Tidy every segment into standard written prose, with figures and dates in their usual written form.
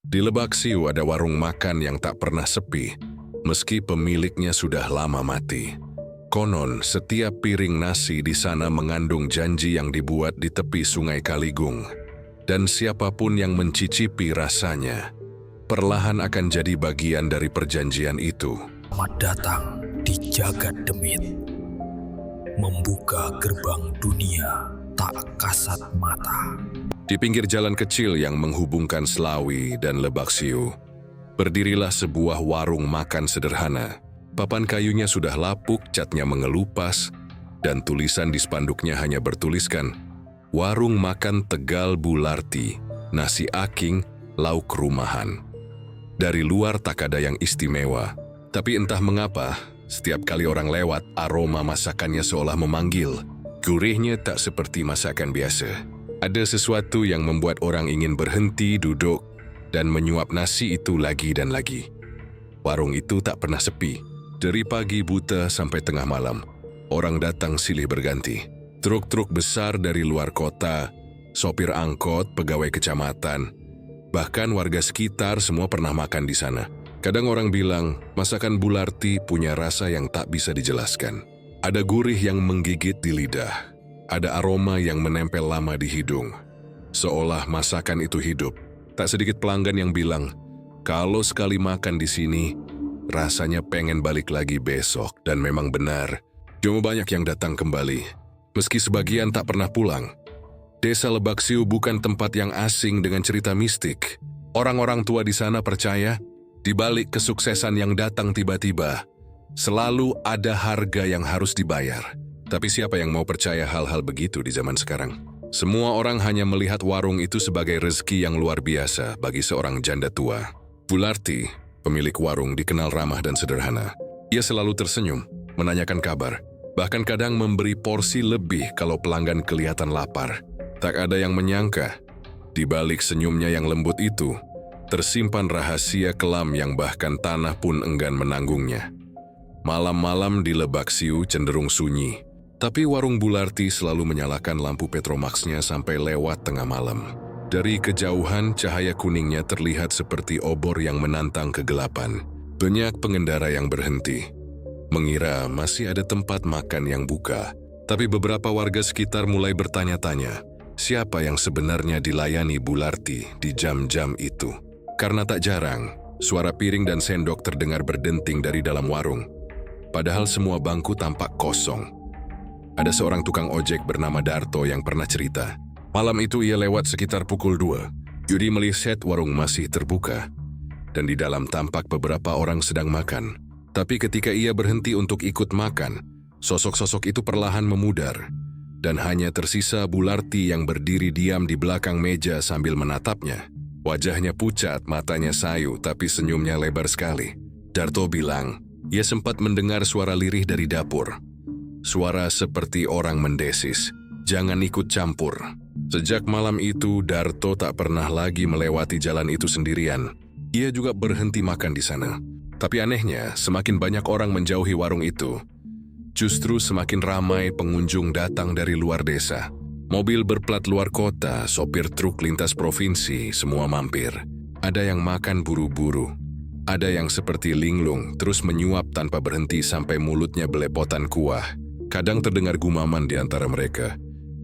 Di Lebak Siu ada warung makan yang tak pernah sepi, meski pemiliknya sudah lama mati. Konon, setiap piring nasi di sana mengandung janji yang dibuat di tepi Sungai Kaligung. Dan siapapun yang mencicipi rasanya, perlahan akan jadi bagian dari perjanjian itu. Selamat datang di Jagat Demit, membuka gerbang dunia tak kasat mata. Di pinggir jalan kecil yang menghubungkan Slawi dan Lebak Siu, berdirilah sebuah warung makan sederhana. Papan kayunya sudah lapuk, catnya mengelupas, dan tulisan di spanduknya hanya bertuliskan, "Warung Makan Tegal Bularti, nasi aking, lauk rumahan." Dari luar tak ada yang istimewa, tapi entah mengapa, setiap kali orang lewat, aroma masakannya seolah memanggil. Gurihnya tak seperti masakan biasa. Ada sesuatu yang membuat orang ingin berhenti duduk dan menyuap nasi itu lagi dan lagi. Warung itu tak pernah sepi. Dari pagi buta sampai tengah malam, orang datang silih berganti. Truk-truk besar dari luar kota, sopir angkot, pegawai kecamatan, bahkan warga sekitar semua pernah makan di sana. Kadang orang bilang, masakan Bularti punya rasa yang tak bisa dijelaskan. Ada gurih yang menggigit di lidah. Ada aroma yang menempel lama di hidung. Seolah masakan itu hidup. Tak sedikit pelanggan yang bilang, kalau sekali makan di sini, rasanya pengen balik lagi besok. Dan memang benar, cuma banyak yang datang kembali. Meski sebagian tak pernah pulang. Desa Lebak Siu bukan tempat yang asing dengan cerita mistik. Orang-orang tua di sana percaya, di balik kesuksesan yang datang tiba-tiba, selalu ada harga yang harus dibayar. Tapi siapa yang mau percaya hal-hal begitu di zaman sekarang? Semua orang hanya melihat warung itu sebagai rezeki yang luar biasa bagi seorang janda tua. Bularti, pemilik warung, dikenal ramah dan sederhana. Ia selalu tersenyum, menanyakan kabar, bahkan kadang memberi porsi lebih kalau pelanggan kelihatan lapar. Tak ada yang menyangka, di balik senyumnya yang lembut itu, tersimpan rahasia kelam yang bahkan tanah pun enggan menanggungnya. Malam-malam di Lebak Siu cenderung sunyi. Tapi warung Bularti selalu menyalakan lampu Petromaxnya sampai lewat tengah malam. Dari kejauhan, cahaya kuningnya terlihat seperti obor yang menantang kegelapan. Banyak pengendara yang berhenti, mengira masih ada tempat makan yang buka. Tapi beberapa warga sekitar mulai bertanya-tanya, siapa yang sebenarnya dilayani Bularti di jam-jam itu? Karena tak jarang, suara piring dan sendok terdengar berdenting dari dalam warung. Padahal semua bangku tampak kosong. Ada seorang tukang ojek bernama Darto yang pernah cerita. Malam itu ia lewat sekitar pukul 2. Yudi melihat warung masih terbuka. Dan di dalam tampak beberapa orang sedang makan. Tapi ketika ia berhenti untuk ikut makan, sosok-sosok itu perlahan memudar. Dan hanya tersisa Bularti yang berdiri diam di belakang meja sambil menatapnya. Wajahnya pucat, matanya sayu, tapi senyumnya lebar sekali. Darto bilang, ia sempat mendengar suara lirih dari dapur. Suara seperti orang mendesis, jangan ikut campur. Sejak malam itu, Darto tak pernah lagi melewati jalan itu sendirian. Ia juga berhenti makan di sana. Tapi anehnya, semakin banyak orang menjauhi warung itu. Justru semakin ramai pengunjung datang dari luar desa. Mobil berplat luar kota, sopir truk lintas provinsi, semua mampir. Ada yang makan buru-buru. Ada yang seperti linglung, terus menyuap tanpa berhenti sampai mulutnya belepotan kuah. Kadang terdengar gumaman di antara mereka.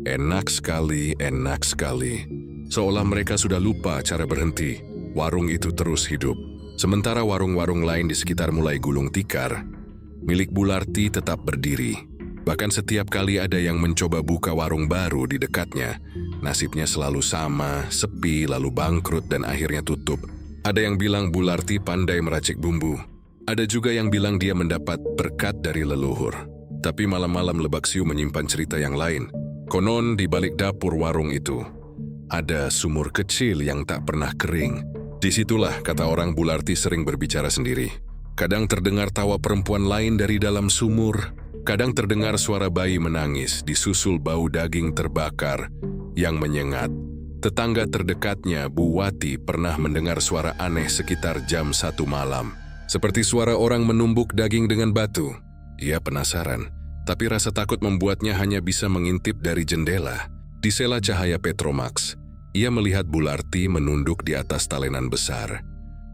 Enak sekali, enak sekali. Seolah mereka sudah lupa cara berhenti. Warung itu terus hidup. Sementara warung-warung lain di sekitar mulai gulung tikar, milik Bularti tetap berdiri. Bahkan setiap kali ada yang mencoba buka warung baru di dekatnya, nasibnya selalu sama, sepi, lalu bangkrut dan akhirnya tutup. Ada yang bilang Bularti pandai meracik bumbu. Ada juga yang bilang dia mendapat berkat dari leluhur. Tapi malam-malam Lebak Siu menyimpan cerita yang lain. Konon di balik dapur warung itu, ada sumur kecil yang tak pernah kering. Disitulah, kata orang, Bularti sering berbicara sendiri. Kadang terdengar tawa perempuan lain dari dalam sumur. Kadang terdengar suara bayi menangis, disusul bau daging terbakar yang menyengat. Tetangga terdekatnya, Bu Wati, pernah mendengar suara aneh sekitar jam 1 malam. Seperti suara orang menumbuk daging dengan batu. Ia penasaran, tapi rasa takut membuatnya hanya bisa mengintip dari jendela. Di sela cahaya Petromax, Ia melihat Bularti menunduk di atas talenan besar.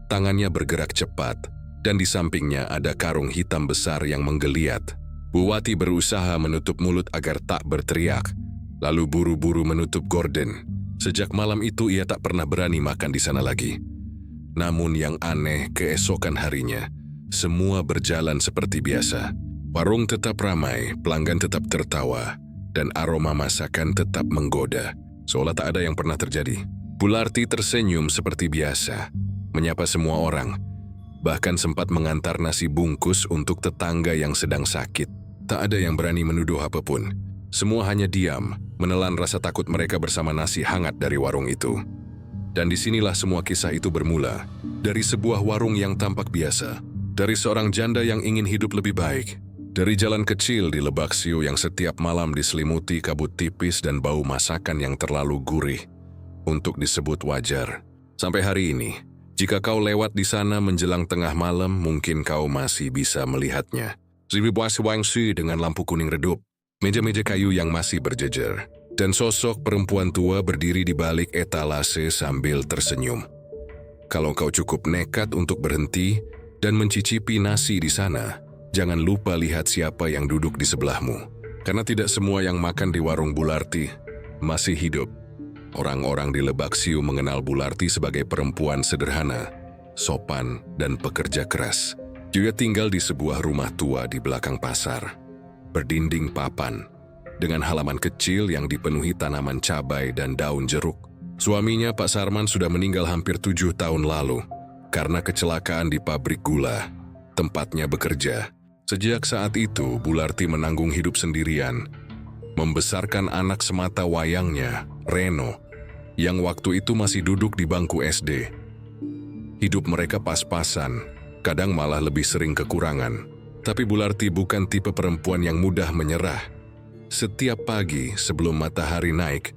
Tangannya bergerak cepat, dan di sampingnya ada karung hitam besar yang menggeliat. Bu Wati berusaha menutup mulut agar tak berteriak, lalu buru-buru menutup gorden. Sejak malam itu ia tak pernah berani makan di sana lagi. Namun yang aneh, keesokan harinya, semua berjalan seperti biasa. Warung tetap ramai, pelanggan tetap tertawa, dan aroma masakan tetap menggoda, seolah tak ada yang pernah terjadi. Bularti tersenyum seperti biasa, menyapa semua orang, bahkan sempat mengantar nasi bungkus untuk tetangga yang sedang sakit. Tak ada yang berani menuduh apapun. Semua hanya diam, menelan rasa takut mereka bersama nasi hangat dari warung itu. Dan disinilah semua kisah itu bermula, dari sebuah warung yang tampak biasa, dari seorang janda yang ingin hidup lebih baik, dari jalan kecil di Lebak Siu yang setiap malam diselimuti kabut tipis dan bau masakan yang terlalu gurih untuk disebut wajar. Sampai hari ini, jika kau lewat di sana menjelang tengah malam, mungkin kau masih bisa melihatnya. Wangsi dengan lampu kuning redup, meja-meja kayu yang masih berjejer, dan sosok perempuan tua berdiri di balik etalase sambil tersenyum. Kalau kau cukup nekat untuk berhenti dan mencicipi nasi di sana, jangan lupa lihat siapa yang duduk di sebelahmu. Karena tidak semua yang makan di warung Bularti masih hidup. Orang-orang di Lebak Siu mengenal Bularti sebagai perempuan sederhana, sopan, dan pekerja keras. Dia tinggal di sebuah rumah tua di belakang pasar, berdinding papan, dengan halaman kecil yang dipenuhi tanaman cabai dan daun jeruk. Suaminya, Pak Sarman, sudah meninggal hampir 7 tahun lalu karena kecelakaan di pabrik gula, tempatnya bekerja. Sejak saat itu, Bularti menanggung hidup sendirian, membesarkan anak semata wayangnya, Reno, yang waktu itu masih duduk di bangku SD. Hidup mereka pas-pasan, kadang malah lebih sering kekurangan. Tapi Bularti bukan tipe perempuan yang mudah menyerah. Setiap pagi sebelum matahari naik,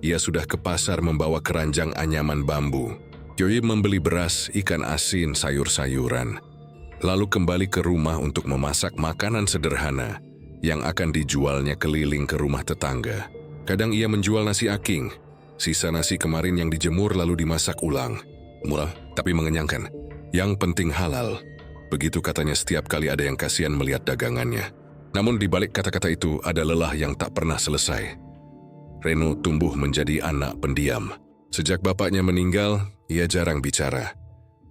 ia sudah ke pasar membawa keranjang anyaman bambu. Joy membeli beras, ikan asin, sayur-sayuran, lalu kembali ke rumah untuk memasak makanan sederhana yang akan dijualnya keliling ke rumah tetangga. Kadang ia menjual nasi aking, sisa nasi kemarin yang dijemur lalu dimasak ulang. Murah, tapi mengenyangkan. Yang penting halal. Begitu katanya setiap kali ada yang kasihan melihat dagangannya. Namun di balik kata-kata itu ada lelah yang tak pernah selesai. Reno tumbuh menjadi anak pendiam. Sejak bapaknya meninggal, ia jarang bicara.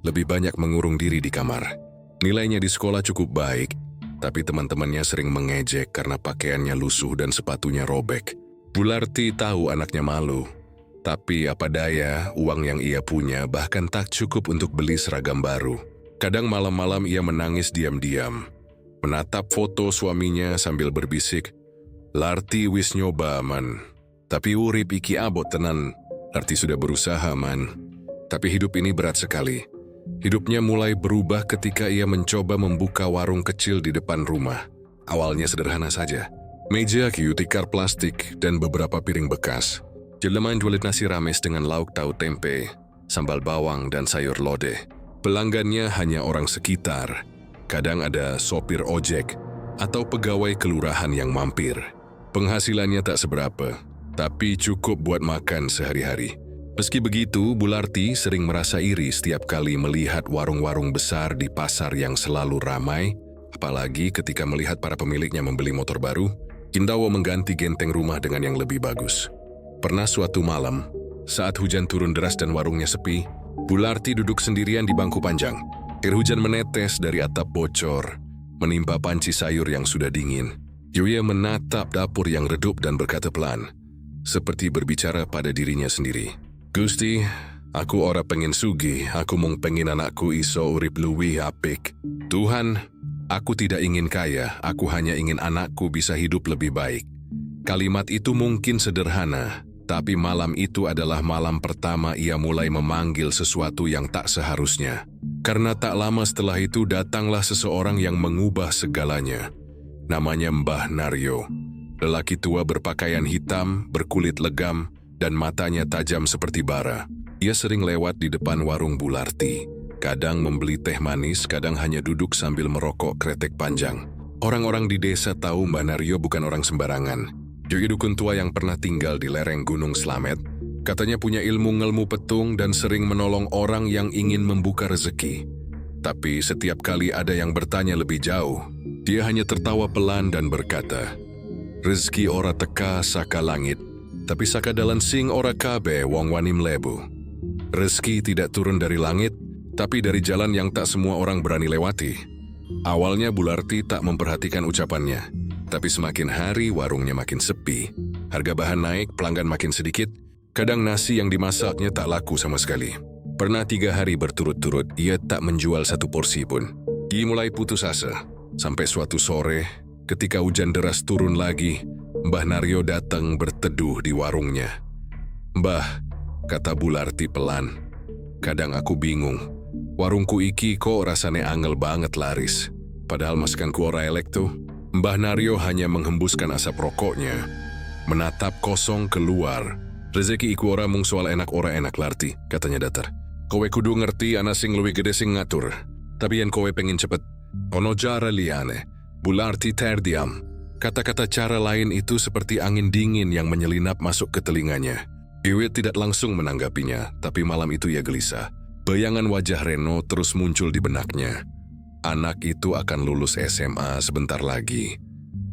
Lebih banyak mengurung diri di kamar. Nilainya di sekolah cukup baik, tapi teman-temannya sering mengejek karena pakaiannya lusuh dan sepatunya robek. Bularti tahu anaknya malu, tapi apa daya, uang yang ia punya bahkan tak cukup untuk beli seragam baru. Kadang malam-malam ia menangis diam-diam, menatap foto suaminya sambil berbisik, "Larti wis nyoba, man. Tapi urip iki abot tenan. Larti sudah berusaha, man. Tapi hidup ini berat sekali." Hidupnya mulai berubah ketika ia mencoba membuka warung kecil di depan rumah. Awalnya sederhana saja. Meja kayu tikar plastik dan beberapa piring bekas. Jeleman jualan nasi rames dengan lauk tahu tempe, sambal bawang dan sayur lodeh. Pelanggannya hanya orang sekitar. Kadang ada sopir ojek atau pegawai kelurahan yang mampir. Penghasilannya tak seberapa, tapi cukup buat makan sehari-hari. Meski begitu, Bularti sering merasa iri setiap kali melihat warung-warung besar di pasar yang selalu ramai, apalagi ketika melihat para pemiliknya membeli motor baru. Kindawo mengganti genteng rumah dengan yang lebih bagus. Pernah suatu malam, saat hujan turun deras dan warungnya sepi, Bularti duduk sendirian di bangku panjang. Air hujan menetes dari atap bocor, menimpa panci sayur yang sudah dingin. Yuya menatap dapur yang redup dan berkata pelan, seperti berbicara pada dirinya sendiri. "Gusti, aku ora pengen sugih, aku mung pengen anakku iso urip luwih apik. Tuhan, aku tidak ingin kaya, aku hanya ingin anakku bisa hidup lebih baik." Kalimat itu mungkin sederhana, tapi malam itu adalah malam pertama ia mulai memanggil sesuatu yang tak seharusnya. Karena tak lama setelah itu datanglah seseorang yang mengubah segalanya. Namanya Mbah Naryo. Lelaki tua berpakaian hitam, berkulit legam, dan matanya tajam seperti bara. Ia sering lewat di depan warung Bularti. Kadang membeli teh manis, kadang hanya duduk sambil merokok kretek panjang. Orang-orang di desa tahu Mbah Naryo bukan orang sembarangan. Jogi dukun tua yang pernah tinggal di lereng Gunung Slamet, Katanya punya ilmu ngelmu petung dan sering menolong orang yang ingin membuka rezeki. Tapi setiap kali ada yang bertanya lebih jauh, dia hanya tertawa pelan dan berkata, "Rezeki ora teka saka langit, tapi saka dalan sing ora kabe wong wani mlebu." Rezeki tidak turun dari langit, tapi dari jalan yang tak semua orang berani lewati. Awalnya Bularti tak memperhatikan ucapannya, tapi semakin hari warungnya makin sepi. Harga bahan naik, pelanggan makin sedikit, kadang nasi yang dimasaknya tak laku sama sekali. Pernah 3 hari berturut-turut ia tak menjual satu porsi pun. Dia mulai putus asa, sampai suatu sore ketika hujan deras turun lagi, Mbah Naryo datang berteduh di warungnya. "Mbah," kata Bularti pelan, "kadang aku bingung. Warungku iki kok rasane angel banget laris. Padahal masakanku ora elek tuh." Mbah Naryo hanya menghembuskan asap rokoknya, menatap kosong keluar. "Rezeki iku ora mung soal enak ora enak Larti," katanya datar. "Kowe kudu ngerti ana sing luwih gede sing ngatur. Tapi yen kowe pengen cepet, ono cara liyane." Bularti terdiam. Kata-kata cara lain itu seperti angin dingin yang menyelinap masuk ke telinganya. Iwit tidak langsung menanggapinya, tapi malam itu ia gelisah. Bayangan wajah Reno terus muncul di benaknya. Anak itu akan lulus SMA sebentar lagi,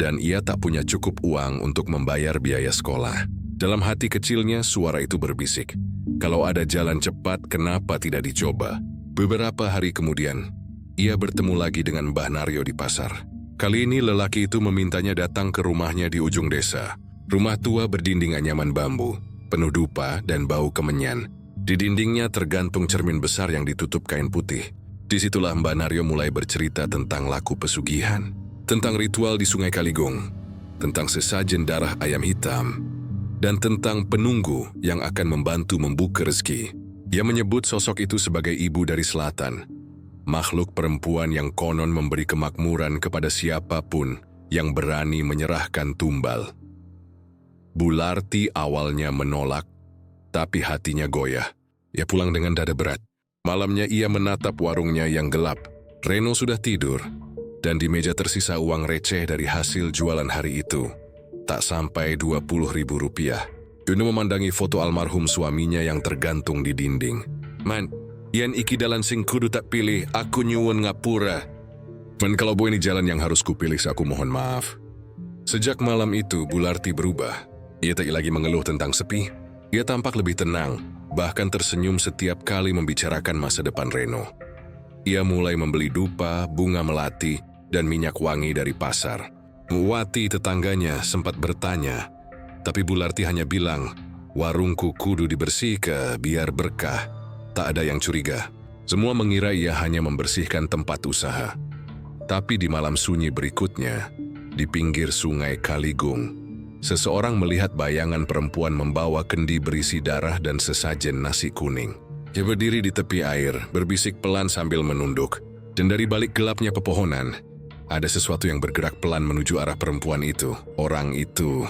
dan ia tak punya cukup uang untuk membayar biaya sekolah. Dalam hati kecilnya suara itu berbisik, kalau ada jalan cepat kenapa tidak dicoba? Beberapa hari kemudian, ia bertemu lagi dengan Mbah Naryo di pasar. Kali ini lelaki itu memintanya datang ke rumahnya di ujung desa. Rumah tua berdinding anyaman bambu, penuh dupa dan bau kemenyan. Di dindingnya tergantung cermin besar yang ditutup kain putih. Disitulah Mbah Naryo mulai bercerita tentang laku pesugihan, tentang ritual di Sungai Kaligong, tentang sesajen darah ayam hitam, dan tentang penunggu yang akan membantu membuka rezeki. Ia menyebut sosok itu sebagai ibu dari selatan, makhluk perempuan yang konon memberi kemakmuran kepada siapapun yang berani menyerahkan tumbal. Bularti awalnya menolak, tapi hatinya goyah. Ia pulang dengan dada berat. Malamnya ia menatap warungnya yang gelap. Reno sudah tidur, dan di meja tersisa uang receh dari hasil jualan hari itu. Tak sampai 20.000 rupiah. Yono memandangi foto almarhum suaminya yang tergantung di dinding. "Man, yen iki dalan sing kudu tak pilih, aku nyuwun ngapura." "Man, kalau ini jalan yang harus kupilih, aku mohon maaf." Sejak malam itu, Bularti berubah. Ia tak lagi mengeluh tentang sepi. Ia tampak lebih tenang, bahkan tersenyum setiap kali membicarakan masa depan Reno. Ia mulai membeli dupa, bunga melati, dan minyak wangi dari pasar. Wati tetangganya sempat bertanya, tapi Bularti hanya bilang, "Warungku kudu dibersihkan biar berkah." Tak ada yang curiga. Semua mengira ia hanya membersihkan tempat usaha. Tapi di malam sunyi berikutnya, di pinggir Sungai Kaligong, seseorang melihat bayangan perempuan membawa kendi berisi darah dan sesajen nasi kuning. Ia berdiri di tepi air, berbisik pelan sambil menunduk. Dan dari balik gelapnya pepohonan, ada sesuatu yang bergerak pelan menuju arah perempuan itu. Orang itu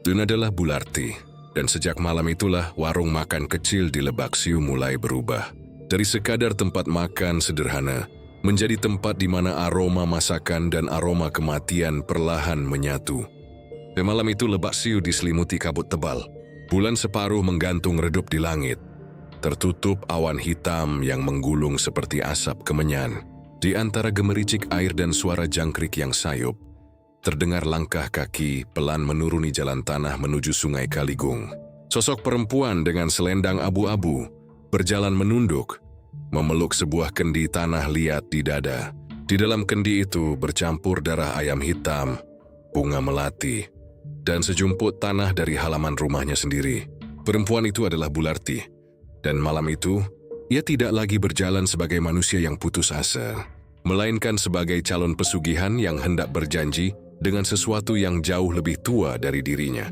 adalah Bularti. Dan sejak malam itulah warung makan kecil di Lebak Siu mulai berubah. Dari sekadar tempat makan sederhana, menjadi tempat di mana aroma masakan dan aroma kematian perlahan menyatu. Di malam itu Lebak Siu diselimuti kabut tebal. Bulan separuh menggantung redup di langit. Tertutup awan hitam yang menggulung seperti asap kemenyan. Di antara gemericik air dan suara jangkrik yang sayup, terdengar langkah kaki pelan menuruni jalan tanah menuju Sungai Kaligong. Sosok perempuan dengan selendang abu-abu berjalan menunduk, memeluk sebuah kendi tanah liat di dada. Di dalam kendi itu bercampur darah ayam hitam, bunga melati, dan sejumput tanah dari halaman rumahnya sendiri. Perempuan itu adalah Bularti, dan malam itu ia tidak lagi berjalan sebagai manusia yang putus asa, melainkan sebagai calon pesugihan yang hendak berjanji dengan sesuatu yang jauh lebih tua dari dirinya.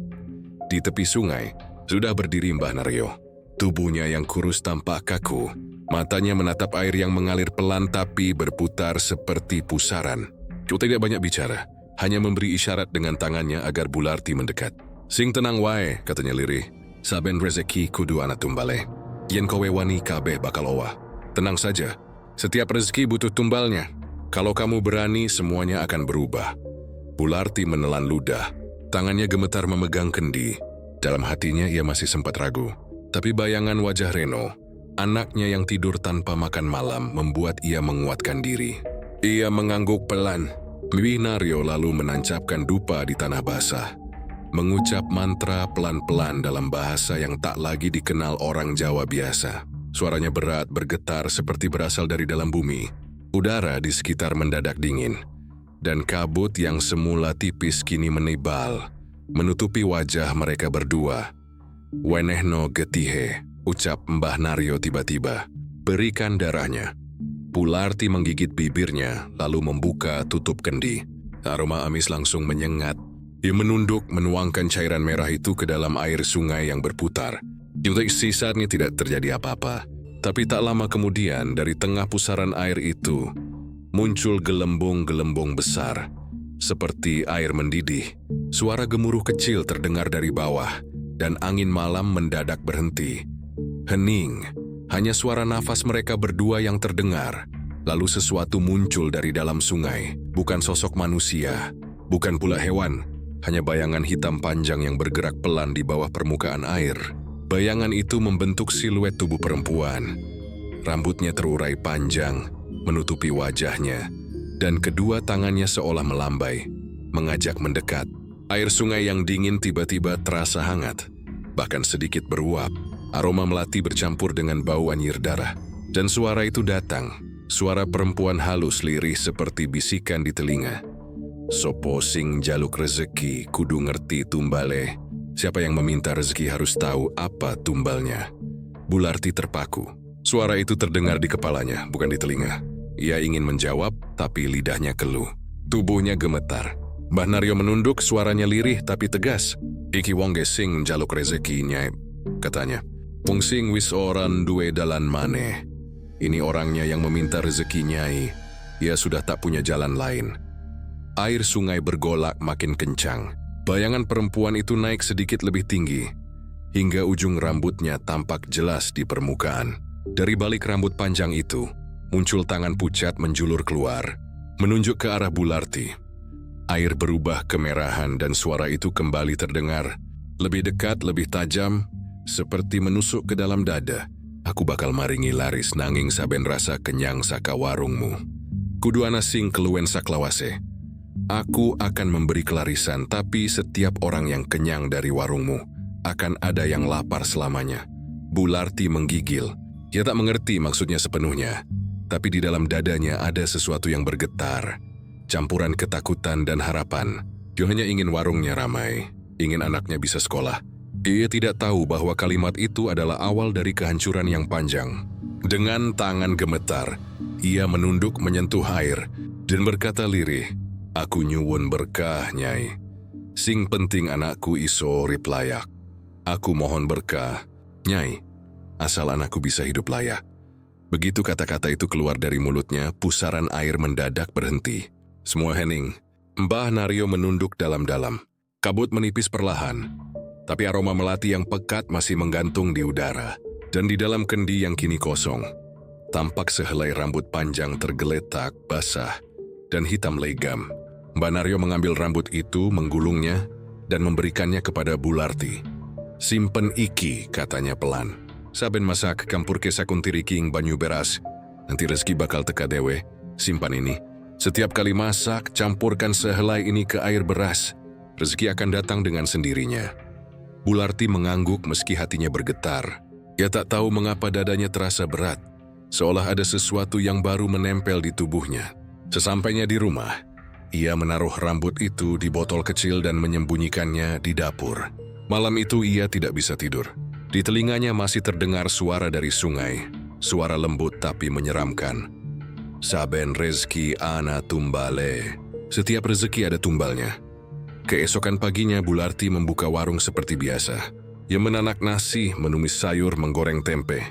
Di tepi sungai, sudah berdiri Mbah Naryo. Tubuhnya yang kurus tampak kaku, matanya menatap air yang mengalir pelan tapi berputar seperti pusaran. Dia tidak banyak bicara, hanya memberi isyarat dengan tangannya agar Bularti mendekat. "Sing tenang wae," katanya lirih. "Saben rezeki kudu ana tumbale. Yen kowe wani kabeh bakal owah. Tenang saja, setiap rezeki butuh tumbalnya. Kalau kamu berani, semuanya akan berubah." Bularti menelan ludah. Tangannya gemetar memegang kendi. Dalam hatinya ia masih sempat ragu. Tapi bayangan wajah Reno, anaknya yang tidur tanpa makan malam, membuat ia menguatkan diri. Ia mengangguk pelan. Nario lalu menancapkan dupa di tanah basah, mengucap mantra pelan-pelan dalam bahasa yang tak lagi dikenal orang Jawa biasa. Suaranya berat, bergetar seperti berasal dari dalam bumi. Udara di sekitar mendadak dingin, dan kabut yang semula tipis kini menebal, menutupi wajah mereka berdua. "Wenehno getihe," ucap Mbah Naryo tiba-tiba. "Berikan darahnya." Bularti menggigit bibirnya, lalu membuka tutup kendi. Aroma amis langsung menyengat. Ia menunduk, menuangkan cairan merah itu ke dalam air sungai yang berputar. Untuk sisanya tidak terjadi apa-apa. Tapi tak lama kemudian, dari tengah pusaran air itu, muncul gelembung-gelembung besar. Seperti air mendidih, suara gemuruh kecil terdengar dari bawah, dan angin malam mendadak berhenti. Hening, hanya suara nafas mereka berdua yang terdengar. Lalu sesuatu muncul dari dalam sungai, bukan sosok manusia, bukan pula hewan, hanya bayangan hitam panjang yang bergerak pelan di bawah permukaan air. Bayangan itu membentuk siluet tubuh perempuan. Rambutnya terurai panjang, menutupi wajahnya, dan kedua tangannya seolah melambai, mengajak mendekat. Air sungai yang dingin tiba-tiba terasa hangat, bahkan sedikit beruap. Aroma melati bercampur dengan bau anyir darah. Dan suara itu datang, suara perempuan halus lirih seperti bisikan di telinga. "Sopo sing jaluk rezeki kudu ngerti tumbale." Siapa yang meminta rezeki harus tahu apa tumbalnya. Bularti terpaku. Suara itu terdengar di kepalanya, bukan di telinga. Ia ingin menjawab, tapi lidahnya keluh. Tubuhnya gemetar. Mbah Naryo menunduk, suaranya lirih tapi tegas. "Iki wong sing njaluk rezeki, Nyai," katanya. "Wong sing wis oran duwe dalan maneh. Ini orangnya yang meminta rezeki, Nyai. Ia sudah tak punya jalan lain." Air sungai bergolak makin kencang. Bayangan perempuan itu naik sedikit lebih tinggi, hingga ujung rambutnya tampak jelas di permukaan. Dari balik rambut panjang itu, muncul tangan pucat menjulur keluar, menunjuk ke arah Bularti. Air berubah kemerahan dan suara itu kembali terdengar. Lebih dekat, lebih tajam, seperti menusuk ke dalam dada. "Aku bakal maringi laris nanging saben rasa kenyang saka warungmu. Kudu ana sing keluwen saklawase. Aku akan memberi kelarisan, tapi setiap orang yang kenyang dari warungmu akan ada yang lapar selamanya." Bularti menggigil. Ia tak mengerti maksudnya sepenuhnya, tapi di dalam dadanya ada sesuatu yang bergetar, campuran ketakutan dan harapan. Dia hanya ingin warungnya ramai, ingin anaknya bisa sekolah. Ia tidak tahu bahwa kalimat itu adalah awal dari kehancuran yang panjang. Dengan tangan gemetar, ia menunduk menyentuh air dan berkata lirih, "Aku nyuwun berkah, Nyai. Sing penting anakku iso urip layak. Aku mohon berkah, Nyai, asal anakku bisa hidup layak." Begitu kata-kata itu keluar dari mulutnya, pusaran air mendadak berhenti. Semua hening. Mbah Naryo menunduk dalam-dalam. Kabut menipis perlahan, tapi aroma melati yang pekat masih menggantung di udara. Dan di dalam kendi yang kini kosong, tampak sehelai rambut panjang tergeletak, basah, dan hitam legam. Mbah Naryo mengambil rambut itu, menggulungnya, dan memberikannya kepada Bularti. "Simpen iki," katanya pelan. "Saben masak campur ke sakuntiri king banyu beras. Nanti rezeki bakal teka dewe. Simpan ini. Setiap kali masak, campurkan sehelai ini ke air beras. Rezeki akan datang dengan sendirinya." Bularti mengangguk meski hatinya bergetar. Ia tak tahu mengapa dadanya terasa berat, seolah ada sesuatu yang baru menempel di tubuhnya. Sesampainya di rumah, ia menaruh rambut itu di botol kecil dan menyembunyikannya di dapur. Malam itu ia tidak bisa tidur. Di telinganya masih terdengar suara dari sungai, suara lembut tapi menyeramkan. "Saben rezeki ana tumbale." Setiap rezeki ada tumbalnya. Keesokan paginya Bularti membuka warung seperti biasa. Ia menanak nasi, menumis sayur, menggoreng tempe.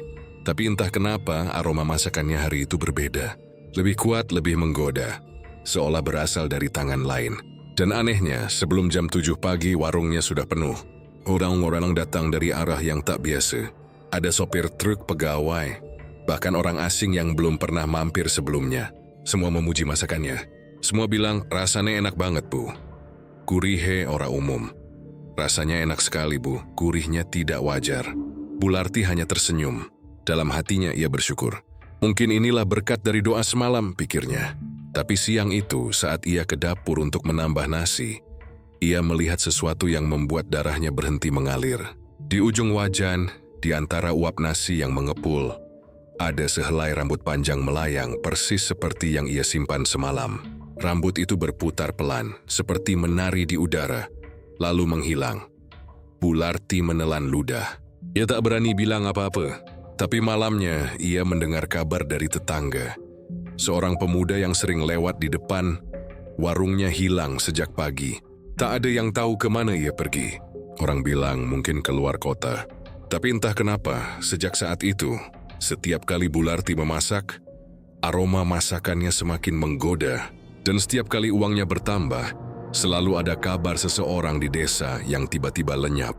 Tapi entah kenapa aroma masakannya hari itu berbeda. Lebih kuat, lebih menggoda, seolah berasal dari tangan lain. Dan anehnya, sebelum jam 7 pagi warungnya sudah penuh. Orang-orang datang dari arah yang tak biasa. Ada sopir truk, pegawai, bahkan orang asing yang belum pernah mampir sebelumnya. Semua memuji masakannya. Semua bilang, "Rasanya enak banget, Bu." Gurihe ora umum. "Rasanya enak sekali, Bu. Gurihnya tidak wajar." Bularti hanya tersenyum. Dalam hatinya ia bersyukur. Mungkin inilah berkat dari doa semalam, pikirnya. Tapi siang itu saat ia ke dapur untuk menambah nasi, ia melihat sesuatu yang membuat darahnya berhenti mengalir. Di ujung wajan, di antara uap nasi yang mengepul, ada sehelai rambut panjang melayang persis seperti yang ia simpan semalam. Rambut itu berputar pelan, seperti menari di udara, lalu menghilang. Bularti menelan ludah. Ia tak berani bilang apa-apa, tapi malamnya ia mendengar kabar dari tetangga. Seorang pemuda yang sering lewat di depan warungnya hilang sejak pagi. Tak ada yang tahu kemana ia pergi. Orang bilang mungkin keluar kota. Tapi entah kenapa, sejak saat itu, setiap kali Bularti memasak, aroma masakannya semakin menggoda. Dan setiap kali uangnya bertambah, selalu ada kabar seseorang di desa yang tiba-tiba lenyap.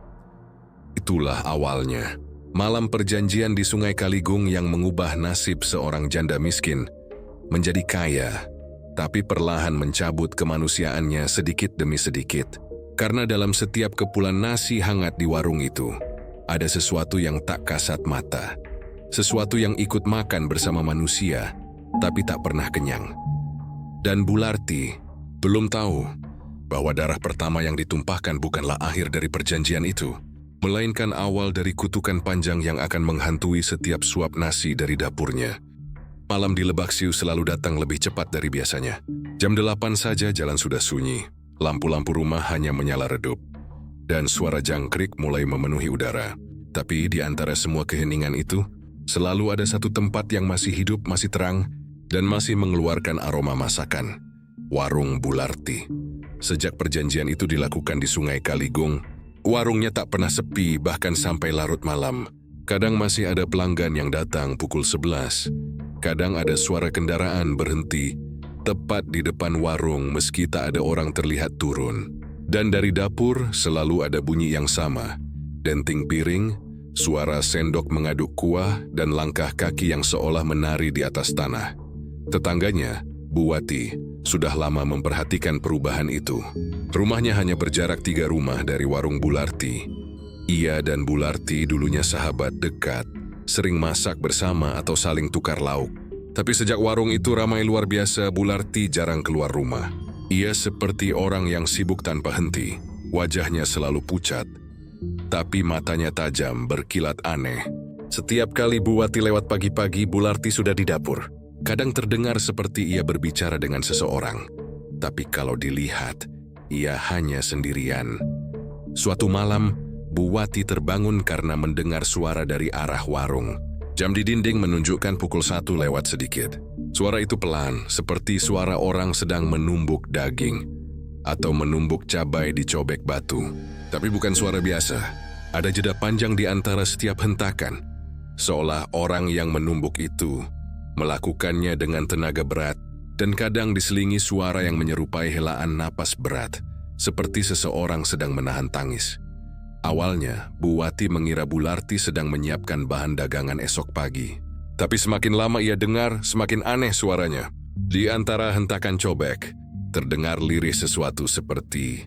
Itulah awalnya. Malam perjanjian di Sungai Kaligung yang mengubah nasib seorang janda miskin menjadi kaya, tapi perlahan mencabut kemanusiaannya sedikit demi sedikit. Karena dalam setiap kepulan nasi hangat di warung itu, ada sesuatu yang tak kasat mata. Sesuatu yang ikut makan bersama manusia, tapi tak pernah kenyang. Dan Bularti belum tahu bahwa darah pertama yang ditumpahkan bukanlah akhir dari perjanjian itu, melainkan awal dari kutukan panjang yang akan menghantui setiap suap nasi dari dapurnya. Malam di Lebak Siu selalu datang lebih cepat dari biasanya. Jam 8 saja jalan sudah sunyi, lampu-lampu rumah hanya menyala redup, dan suara jangkrik mulai memenuhi udara. Tapi di antara semua keheningan itu, selalu ada satu tempat yang masih hidup, masih terang, dan masih mengeluarkan aroma masakan. Warung Bularti. Sejak perjanjian itu dilakukan di Sungai Kaligung, warungnya tak pernah sepi bahkan sampai larut malam. Kadang masih ada pelanggan yang datang pukul 11. Kadang ada suara kendaraan berhenti tepat di depan warung meski tak ada orang terlihat turun. Dan dari dapur selalu ada bunyi yang sama. Denting piring, suara sendok mengaduk kuah, dan langkah kaki yang seolah menari di atas tanah. Tetangganya, Buwati, sudah lama memperhatikan perubahan itu. Rumahnya hanya berjarak 3 rumah dari warung Bularti. Ia dan Bularti dulunya sahabat dekat, sering masak bersama atau saling tukar lauk. Tapi sejak warung itu ramai luar biasa, Bularti jarang keluar rumah. Ia seperti orang yang sibuk tanpa henti. Wajahnya selalu pucat, tapi matanya tajam, berkilat aneh. Setiap kali Buwati lewat pagi-pagi, Bularti sudah di dapur. Kadang terdengar seperti ia berbicara dengan seseorang, tapi kalau dilihat, ia hanya sendirian. Suatu malam, Buwati terbangun karena mendengar suara dari arah warung. Jam di dinding menunjukkan pukul 1 lewat sedikit. Suara itu pelan, seperti suara orang sedang menumbuk daging atau menumbuk cabai di cobek batu. Tapi bukan suara biasa. Ada jeda panjang di antara setiap hentakan, seolah orang yang menumbuk itu melakukannya dengan tenaga berat, dan kadang diselingi suara yang menyerupai helaan napas berat, seperti seseorang sedang menahan tangis. Awalnya, Buwati mengira Bularti sedang menyiapkan bahan dagangan esok pagi. Tapi semakin lama ia dengar, semakin aneh suaranya. Di antara hentakan cobek, terdengar lirih sesuatu seperti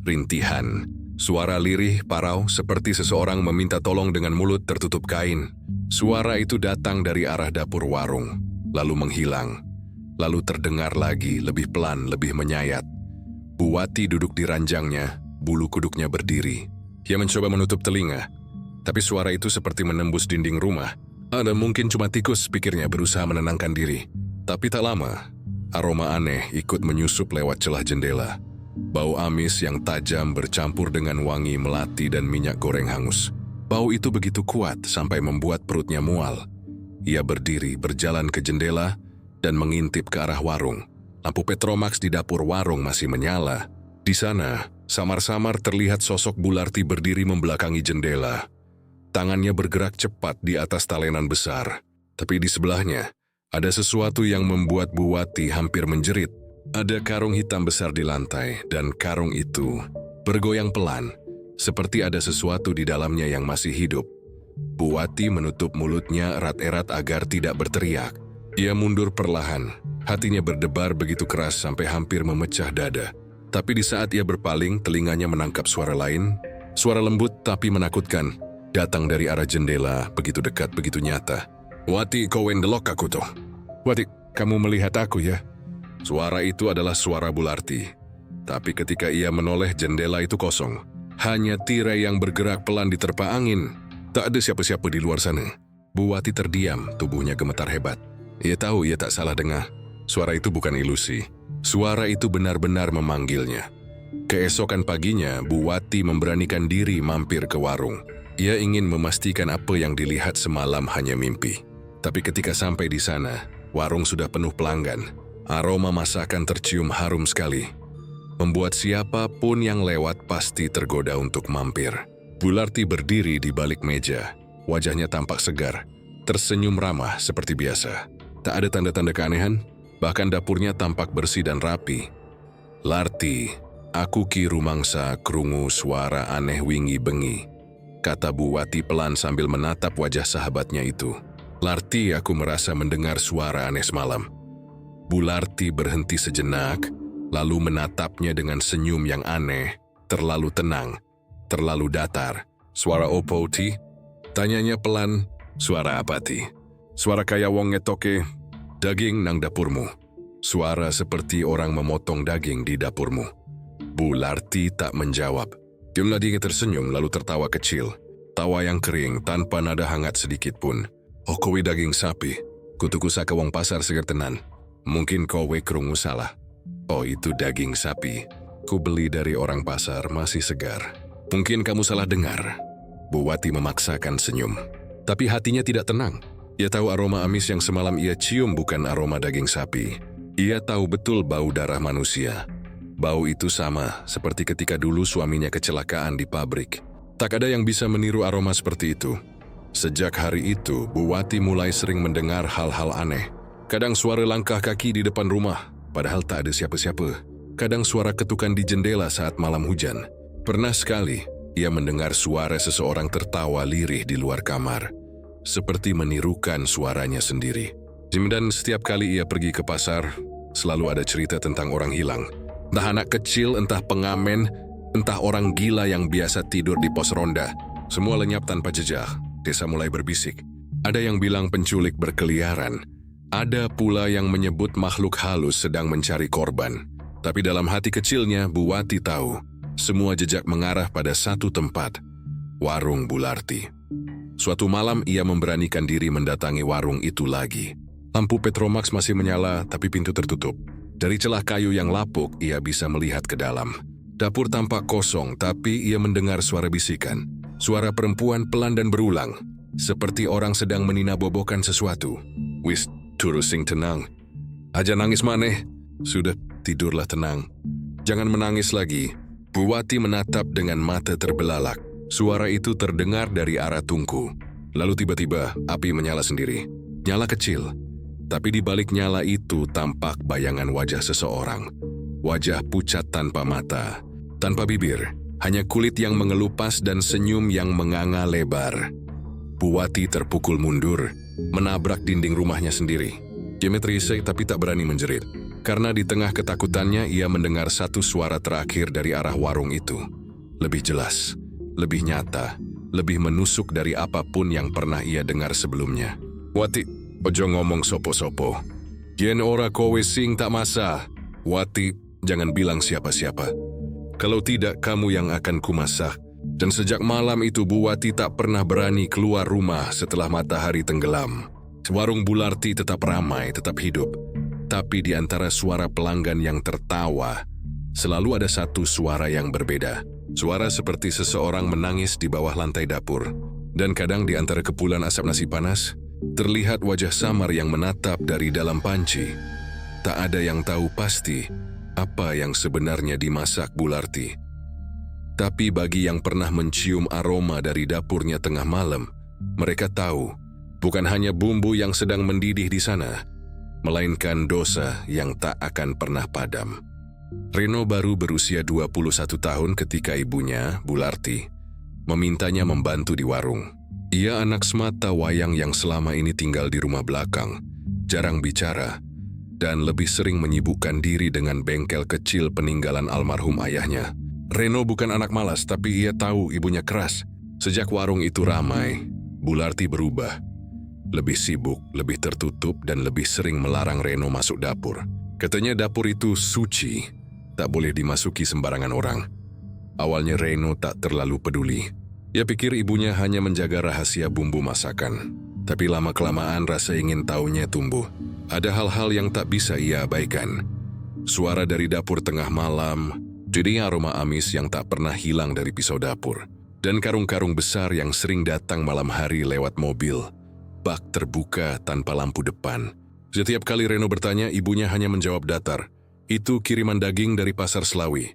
rintihan. Suara lirih parau seperti seseorang meminta tolong dengan mulut tertutup kain. Suara itu datang dari arah dapur warung, lalu menghilang. Lalu terdengar lagi, lebih pelan, lebih menyayat. Buwati duduk di ranjangnya, bulu kuduknya berdiri. Ia mencoba menutup telinga, tapi suara itu seperti menembus dinding rumah. Ada mungkin cuma tikus, pikirnya, berusaha menenangkan diri. Tapi tak lama, aroma aneh ikut menyusup lewat celah jendela. Bau amis yang tajam bercampur dengan wangi melati dan minyak goreng hangus. Bau itu begitu kuat sampai membuat perutnya mual. Ia berdiri, berjalan ke jendela, dan mengintip ke arah warung. Lampu Petromax di dapur warung masih menyala. Di sana, samar-samar terlihat sosok Bularti berdiri membelakangi jendela. Tangannya bergerak cepat di atas talenan besar. Tapi di sebelahnya, ada sesuatu yang membuat Buwati hampir menjerit. Ada karung hitam besar di lantai, dan karung itu bergoyang pelan, seperti ada sesuatu di dalamnya yang masih hidup. Buwati menutup mulutnya erat-erat agar tidak berteriak. Ia mundur perlahan, hatinya berdebar begitu keras sampai hampir memecah dada. Tapi di saat ia berpaling, telinganya menangkap suara lain, suara lembut tapi menakutkan. Datang dari arah jendela, begitu dekat, begitu nyata. "Wati, kau endelok aku toh." "Wati, kamu melihat aku ya?" Suara itu adalah suara Bularti. Tapi ketika ia menoleh, jendela itu kosong. Hanya tirai yang bergerak pelan diterpa angin. Tak ada siapa-siapa di luar sana. Bu Wati terdiam, tubuhnya gemetar hebat. Ia tahu ia tak salah dengar. Suara itu bukan ilusi. Suara itu benar-benar memanggilnya. Keesokan paginya, Bu Wati memberanikan diri mampir ke warung. Ia ingin memastikan apa yang dilihat semalam hanya mimpi. Tapi ketika sampai di sana, warung sudah penuh pelanggan. Aroma masakan tercium harum sekali, membuat siapapun yang lewat pasti tergoda untuk mampir. Bularti berdiri di balik meja. Wajahnya tampak segar, tersenyum ramah seperti biasa. Tak ada tanda-tanda keanehan, bahkan dapurnya tampak bersih dan rapi. "Larti, aku ki rumangsa krungu suara aneh wingi bengi," kata Bu Wati pelan sambil menatap wajah sahabatnya itu. "Larti, aku merasa mendengar suara aneh semalam." Bularti berhenti sejenak, lalu menatapnya dengan senyum yang aneh, terlalu tenang, terlalu datar. "Suara opo, Ti?" tanyanya pelan. "Suara apa, Ti?" "Suara kaya wong ngetoke daging nang dapurmu." "Suara seperti orang memotong daging di dapurmu." Bularti tak menjawab. Dia tersenyum lalu tertawa kecil. Tawa yang kering tanpa nada hangat sedikit pun. "Oh, kowe daging sapi. Kutuku saka wong pasar seger tenan. Mungkin kowe krungu salah." "Oh, itu daging sapi. Ku beli dari orang pasar, masih segar." "Mungkin kamu salah dengar." Bu Wati memaksakan senyum. Tapi hatinya tidak tenang. Ia tahu aroma amis yang semalam ia cium bukan aroma daging sapi. Ia tahu betul bau darah manusia. Bau itu sama seperti ketika dulu suaminya kecelakaan di pabrik. Tak ada yang bisa meniru aroma seperti itu. Sejak hari itu, Bu Wati mulai sering mendengar hal-hal aneh. Kadang suara langkah kaki di depan rumah, padahal tak ada siapa-siapa. Kadang suara ketukan di jendela saat malam hujan. Pernah sekali, ia mendengar suara seseorang tertawa lirih di luar kamar, seperti menirukan suaranya sendiri. Dan setiap kali ia pergi ke pasar, selalu ada cerita tentang orang hilang. Entah anak kecil, entah pengamen, entah orang gila yang biasa tidur di pos ronda. Semua lenyap tanpa jejak. Desa mulai berbisik. Ada yang bilang penculik berkeliaran. Ada pula yang menyebut makhluk halus sedang mencari korban. Tapi dalam hati kecilnya, Bu Wati tahu, semua jejak mengarah pada satu tempat, warung Bularti. Suatu malam ia memberanikan diri mendatangi warung itu lagi. Lampu Petromax masih menyala, tapi pintu tertutup. Dari celah kayu yang lapuk, ia bisa melihat ke dalam. Dapur tampak kosong, tapi ia mendengar suara bisikan. Suara perempuan pelan dan berulang, seperti orang sedang meninabobokan sesuatu. "Wis, turu sing tenang. Aja nangis maneh. Sudah, tidurlah tenang. Jangan menangis lagi." Bu Wati menatap dengan mata terbelalak. Suara itu terdengar dari arah tungku. Lalu tiba-tiba, api menyala sendiri. Nyala kecil. Tapi di balik nyala itu tampak bayangan wajah seseorang. Wajah pucat tanpa mata, tanpa bibir, hanya kulit yang mengelupas dan senyum yang menganga lebar. Bu Wati terpukul mundur, menabrak dinding rumahnya sendiri. Dia meterisik tapi tak berani menjerit. Karena di tengah ketakutannya ia mendengar satu suara terakhir dari arah warung itu. Lebih jelas, lebih nyata, lebih menusuk dari apapun yang pernah ia dengar sebelumnya. "Wati, ojo ngomong sopo-sopo. Yen ora kowe sing tak masa. Wati, jangan bilang siapa-siapa. Kalau tidak, kamu yang akan kumasak." Dan sejak malam itu Bu Wati tak pernah berani keluar rumah setelah matahari tenggelam. Warung Bularti tetap ramai, tetap hidup. Tapi di antara suara pelanggan yang tertawa, selalu ada satu suara yang berbeda. Suara seperti seseorang menangis di bawah lantai dapur. Dan kadang di antara kepulan asap nasi panas, terlihat wajah samar yang menatap dari dalam panci. Tak ada yang tahu pasti apa yang sebenarnya dimasak Bularti. Tapi bagi yang pernah mencium aroma dari dapurnya tengah malam, mereka tahu bukan hanya bumbu yang sedang mendidih di sana, melainkan dosa yang tak akan pernah padam. Reno baru berusia 21 tahun ketika ibunya, Bularti, memintanya membantu di warung. Ia anak semata wayang yang selama ini tinggal di rumah belakang, jarang bicara, dan lebih sering menyibukkan diri dengan bengkel kecil peninggalan almarhum ayahnya. Reno bukan anak malas, tapi ia tahu ibunya keras. Sejak warung itu ramai, Bularti berubah. Lebih sibuk, lebih tertutup, dan lebih sering melarang Reno masuk dapur. Katanya dapur itu suci, tak boleh dimasuki sembarangan orang. Awalnya Reno tak terlalu peduli. Ia pikir ibunya hanya menjaga rahasia bumbu masakan. Tapi lama-kelamaan rasa ingin tahunya tumbuh. Ada hal-hal yang tak bisa ia abaikan. Suara dari dapur tengah malam, jadi aroma amis yang tak pernah hilang dari pisau dapur. Dan karung-karung besar yang sering datang malam hari lewat mobil. Bak terbuka tanpa lampu depan. Setiap kali Reno bertanya, ibunya hanya menjawab datar. Itu kiriman daging dari Pasar Slawi.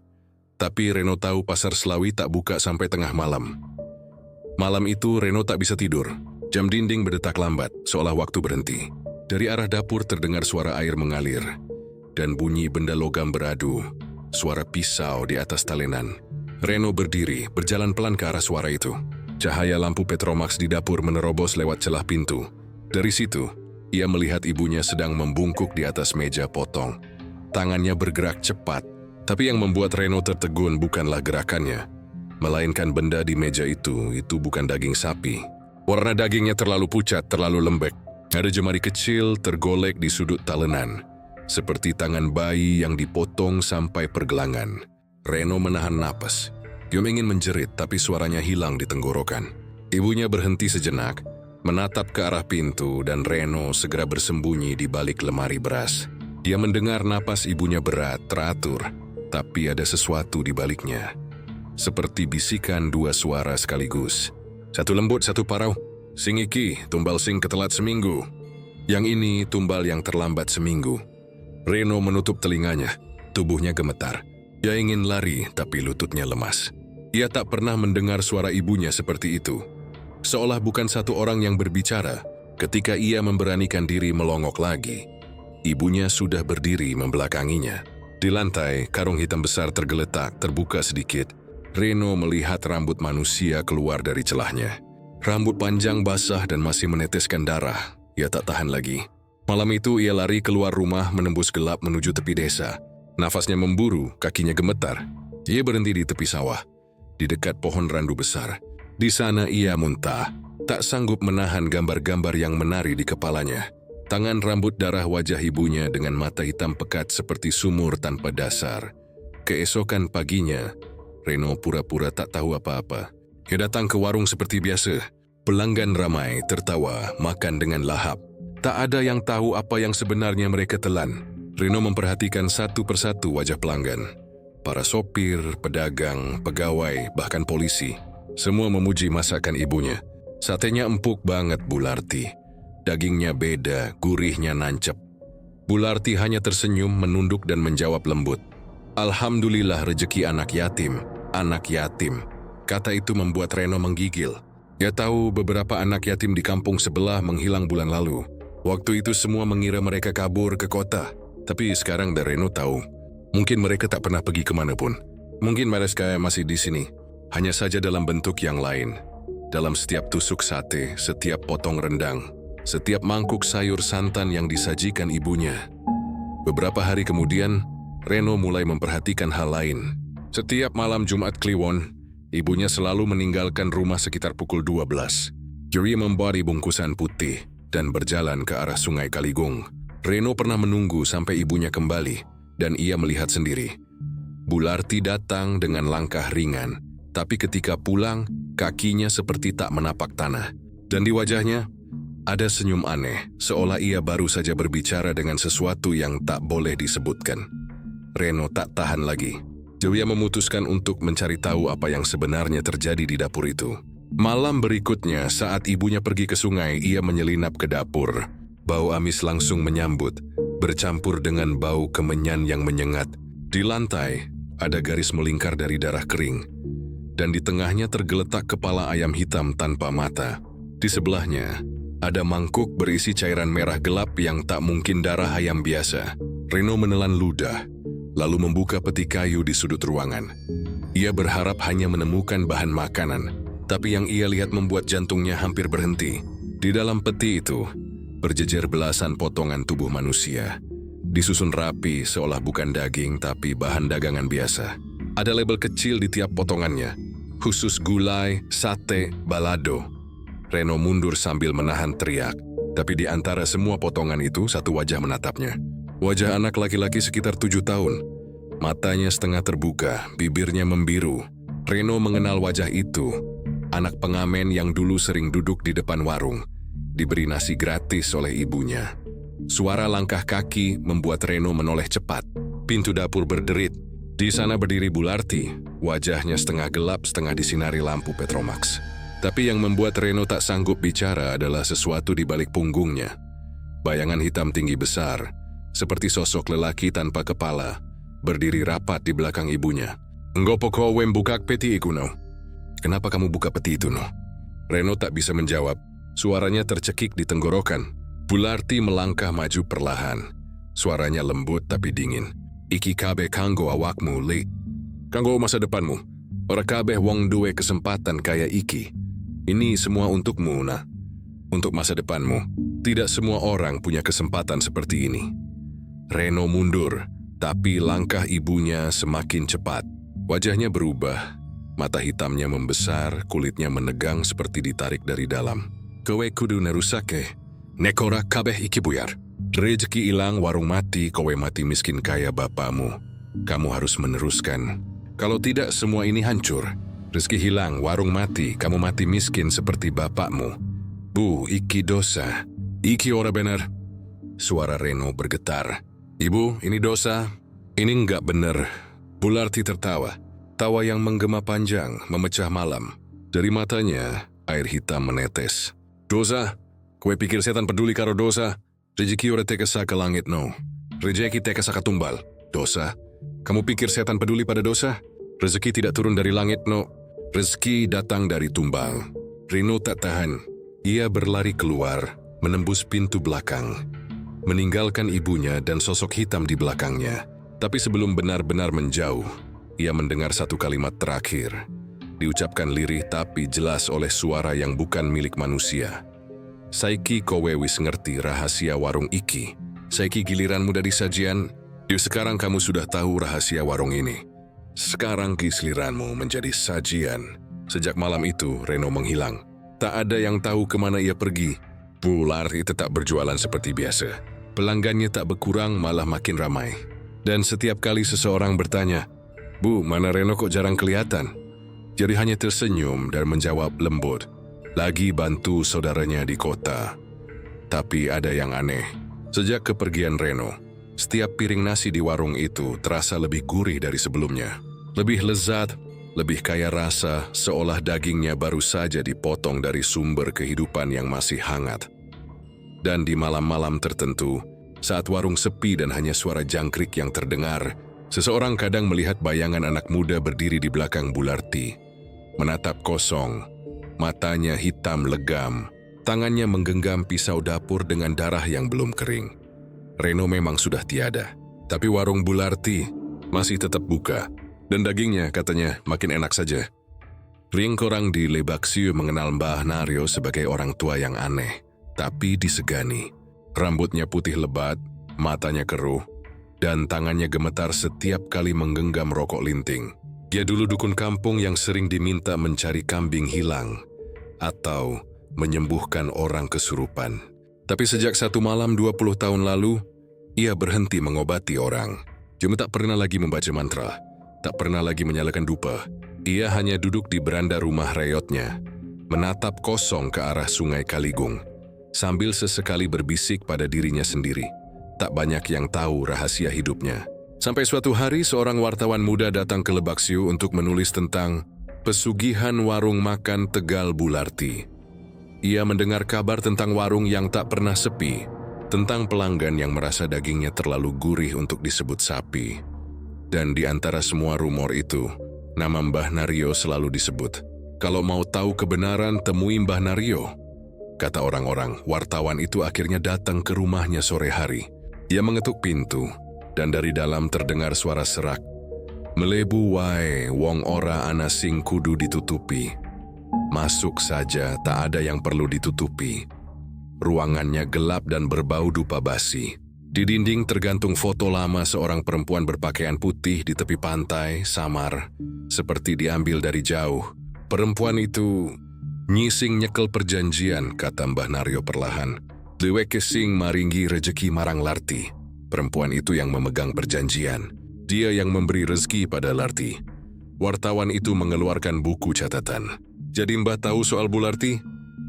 Tapi Reno tahu Pasar Slawi tak buka sampai tengah malam. Malam itu Reno tak bisa tidur. Jam dinding berdetak lambat, seolah waktu berhenti. Dari arah dapur terdengar suara air mengalir. Dan bunyi benda logam beradu. Suara pisau di atas talenan. Reno berdiri, berjalan pelan ke arah suara itu. Cahaya lampu Petromax di dapur menerobos lewat celah pintu. Dari situ, ia melihat ibunya sedang membungkuk di atas meja potong. Tangannya bergerak cepat, tapi yang membuat Reno tertegun bukanlah gerakannya, melainkan benda di meja itu bukan daging sapi. Warna dagingnya terlalu pucat, terlalu lembek. Ada jemari kecil tergolek di sudut talenan, seperti tangan bayi yang dipotong sampai pergelangan. Reno menahan napas. Dia ingin menjerit, tapi suaranya hilang di tenggorokan. Ibunya berhenti sejenak, menatap ke arah pintu, dan Reno segera bersembunyi di balik lemari beras. Dia mendengar napas ibunya berat, teratur, tapi ada sesuatu di baliknya. Seperti bisikan dua suara sekaligus. Satu lembut, satu parau. Sing iki, tumbal sing ketelat seminggu. Yang ini, tumbal yang terlambat seminggu. Reno menutup telinganya, tubuhnya gemetar. Ia ingin lari, tapi lututnya lemas. Ia tak pernah mendengar suara ibunya seperti itu. Seolah bukan satu orang yang berbicara, ketika ia memberanikan diri melongok lagi. Ibunya sudah berdiri membelakanginya. Di lantai, karung hitam besar tergeletak, terbuka sedikit. Reno melihat rambut manusia keluar dari celahnya. Rambut panjang basah dan masih meneteskan darah. Ia tak tahan lagi. Malam itu ia lari keluar rumah menembus gelap menuju tepi desa. Nafasnya memburu, kakinya gemetar. Ia berhenti di tepi sawah, di dekat pohon randu besar. Di sana ia muntah, tak sanggup menahan gambar-gambar yang menari di kepalanya. Tangan rambut darah wajah ibunya dengan mata hitam pekat seperti sumur tanpa dasar. Keesokan paginya, Reno pura-pura tak tahu apa-apa. Ia datang ke warung seperti biasa. Pelanggan ramai, tertawa, makan dengan lahap. Tak ada yang tahu apa yang sebenarnya mereka telan. Reno memperhatikan satu persatu wajah pelanggan. Para sopir, pedagang, pegawai, bahkan polisi. Semua memuji masakan ibunya. Satenya empuk banget Bularti. Dagingnya beda, gurihnya nancep. Bularti hanya tersenyum, menunduk dan menjawab lembut. Alhamdulillah rezeki anak yatim, anak yatim. Kata itu membuat Reno menggigil. Ia tahu beberapa anak yatim di kampung sebelah menghilang bulan lalu. Waktu itu semua mengira mereka kabur ke kota. Tapi sekarang Reno tahu, mungkin mereka tak pernah pergi kemanapun. Mungkin mereka masih di sini, hanya saja dalam bentuk yang lain. Dalam setiap tusuk sate, setiap potong rendang, setiap mangkuk sayur santan yang disajikan ibunya. Beberapa hari kemudian, Reno mulai memperhatikan hal lain. Setiap malam Jumat Kliwon, ibunya selalu meninggalkan rumah sekitar pukul 12. Dia membawa bungkusan putih dan berjalan ke arah Sungai Kaligung. Reno pernah menunggu sampai ibunya kembali, dan ia melihat sendiri. Bularti datang dengan langkah ringan, tapi ketika pulang, kakinya seperti tak menapak tanah. Dan di wajahnya, ada senyum aneh, seolah ia baru saja berbicara dengan sesuatu yang tak boleh disebutkan. Reno tak tahan lagi. Dia memutuskan untuk mencari tahu apa yang sebenarnya terjadi di dapur itu. Malam berikutnya, saat ibunya pergi ke sungai, ia menyelinap ke dapur. Bau amis langsung menyambut, bercampur dengan bau kemenyan yang menyengat. Di lantai, ada garis melingkar dari darah kering. Dan di tengahnya tergeletak kepala ayam hitam tanpa mata. Di sebelahnya, ada mangkuk berisi cairan merah gelap yang tak mungkin darah ayam biasa. Reno menelan ludah, lalu membuka peti kayu di sudut ruangan. Ia berharap hanya menemukan bahan makanan, tapi yang ia lihat membuat jantungnya hampir berhenti. Di dalam peti itu, berjejer belasan potongan tubuh manusia. Disusun rapi seolah bukan daging tapi bahan dagangan biasa. Ada label kecil di tiap potongannya. khusus gulai, sate, balado. Reno mundur sambil menahan teriak. Tapi di antara semua potongan itu, satu wajah menatapnya. Wajah anak laki-laki sekitar 7 tahun. Matanya setengah terbuka, bibirnya membiru. Reno mengenal wajah itu. Anak pengamen yang dulu sering duduk di depan warung. Diberi nasi gratis oleh ibunya. Suara langkah kaki membuat Reno menoleh cepat. Pintu dapur berderit. Di sana berdiri Bularti. Wajahnya setengah gelap, setengah disinari lampu Petromax. Tapi yang membuat Reno tak sanggup bicara adalah sesuatu di balik punggungnya. Bayangan hitam tinggi besar, seperti sosok lelaki tanpa kepala, berdiri rapat di belakang ibunya. "Nggopo kowe buka peti iku, no?" "Kenapa kamu buka peti itu, no?" Reno tak bisa menjawab. Suaranya tercekik di tenggorokan. Bularti melangkah maju perlahan. Suaranya lembut tapi dingin. "Iki kabeh kanggo awakmu, Li. Kanggo masa depanmu. Ora kabeh wong duwe kesempatan kaya iki. Ini semua untukmu, nah. Untuk masa depanmu. Tidak semua orang punya kesempatan seperti ini." Reno mundur, tapi langkah ibunya semakin cepat. Wajahnya berubah. Mata hitamnya membesar, kulitnya menegang seperti ditarik dari dalam. "Kowe kudu nerusake. Nekora kabeh iki buyar. Rezeki ilang, warung mati, kowe mati miskin kaya bapamu. Kamu harus meneruskan. Kalau tidak, semua ini hancur. Rezeki hilang, warung mati, kamu mati miskin seperti bapakmu. Bu, iki dosa. Iki ora benar." Suara Reno bergetar. "Ibu, ini dosa. Ini enggak benar." Bularti tertawa. Tawa yang menggema panjang, memecah malam. Dari matanya, air hitam menetes. "Dosa? Kowe pikir setan peduli karo dosa? Rezeki ora tekesa ke langit, no. Rezeki tekesa ka tumbal. Dosa? Kamu pikir setan peduli pada dosa? Rezeki tidak turun dari langit, no. Rezeki datang dari tumbal." Reno tak tahan. Ia berlari keluar, menembus pintu belakang, meninggalkan ibunya dan sosok hitam di belakangnya. Tapi sebelum benar-benar menjauh, ia mendengar satu kalimat terakhir. Diucapkan lirih tapi jelas oleh suara yang bukan milik manusia. "Saiki kowe wis ngerti rahasia warung iki. Saiki giliranmu dari sajian. Yuk sekarang kamu sudah tahu rahasia warung ini. Sekarang giliranmu menjadi sajian." Sejak malam itu, Reno menghilang. Tak ada yang tahu kemana ia pergi. Bularti tetap berjualan seperti biasa. Pelanggannya tak berkurang, malah makin ramai. Dan setiap kali seseorang bertanya, "Bu, mana Reno kok jarang kelihatan?" Jadi hanya tersenyum dan menjawab lembut, "Lagi bantu saudaranya di kota." Tapi ada yang aneh. Sejak kepergian Reno, setiap piring nasi di warung itu terasa lebih gurih dari sebelumnya. Lebih lezat, lebih kaya rasa, seolah dagingnya baru saja dipotong dari sumber kehidupan yang masih hangat. Dan di malam-malam tertentu, saat warung sepi dan hanya suara jangkrik yang terdengar, seseorang kadang melihat bayangan anak muda berdiri di belakang Bularti. Menatap kosong, matanya hitam legam, tangannya menggenggam pisau dapur dengan darah yang belum kering. Reno memang sudah tiada, tapi warung Bularti masih tetap buka. Dan dagingnya katanya makin enak saja. Ring korang di Lebaksiu mengenal Mbah Naryo sebagai orang tua yang aneh, tapi disegani. Rambutnya putih lebat, matanya keruh, dan tangannya gemetar setiap kali menggenggam rokok linting. Dia dulu dukun kampung yang sering diminta mencari kambing hilang atau menyembuhkan orang kesurupan. Tapi sejak satu malam 20 tahun lalu, ia berhenti mengobati orang. Cuma tak pernah lagi membaca mantra. Tak pernah lagi menyalakan dupa. Ia hanya duduk di beranda rumah reyotnya, menatap kosong ke arah sungai Kaligung, sambil sesekali berbisik pada dirinya sendiri. Tak banyak yang tahu rahasia hidupnya. Sampai suatu hari seorang wartawan muda datang ke Lebaksiu untuk menulis tentang pesugihan warung makan Tegal Bularti. Ia mendengar kabar tentang warung yang tak pernah sepi, tentang pelanggan yang merasa dagingnya terlalu gurih untuk disebut sapi. Dan di antara semua rumor itu, nama Mbah Naryo selalu disebut. Kalau mau tahu kebenaran, temui Mbah Naryo. Kata orang-orang, wartawan itu akhirnya datang ke rumahnya sore hari. Ia mengetuk pintu, dan dari dalam terdengar suara serak. "Melebu wae, wong ora ana sing kudu ditutupi." Masuk saja, tak ada yang perlu ditutupi. Ruangannya gelap dan berbau dupa basi. Di dinding tergantung foto lama seorang perempuan berpakaian putih di tepi pantai, samar, seperti diambil dari jauh. Perempuan itu nyising nyekel perjanjian, kata Mbah Naryo perlahan. Dheweke sing maringi rejeki marang Larti. Perempuan itu yang memegang perjanjian. Dia yang memberi rezeki pada Larti. Wartawan itu mengeluarkan buku catatan. Jadi Mbah tahu soal Bu Larti?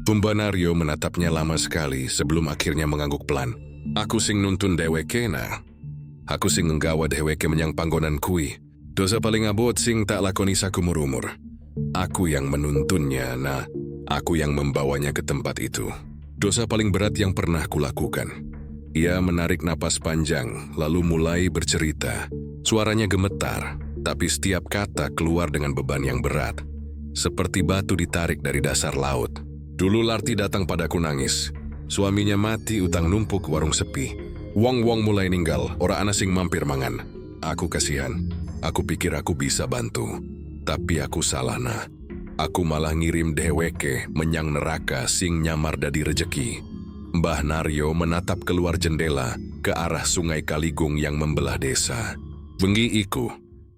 Mbah Naryo menatapnya lama sekali sebelum akhirnya mengangguk pelan. Aku sing nuntun dheweke nah. Aku sing nggawa dheweke menyang panggonan kui. Dosa paling abot sing tak lakoni sakumur-umur. Aku yang menuntunnya, nah. Aku yang membawanya ke tempat itu. Dosa paling berat yang pernah kulakukan. Ia menarik napas panjang, lalu mulai bercerita. Suaranya gemetar, tapi setiap kata keluar dengan beban yang berat. Seperti batu ditarik dari dasar laut. Dulu Larti datang padaku nangis. Suaminya mati, utang numpuk, warung sepi. Wong-wong mulai ninggal, ora ana sing mampir mangan. Aku kasihan. Aku pikir aku bisa bantu. Tapi aku salah nah. Aku malah ngirim dheweke menyang neraka sing nyamar dadi rejeki. Mbah Naryo menatap keluar jendela ke arah sungai Kaligung yang membelah desa. Bengi iku,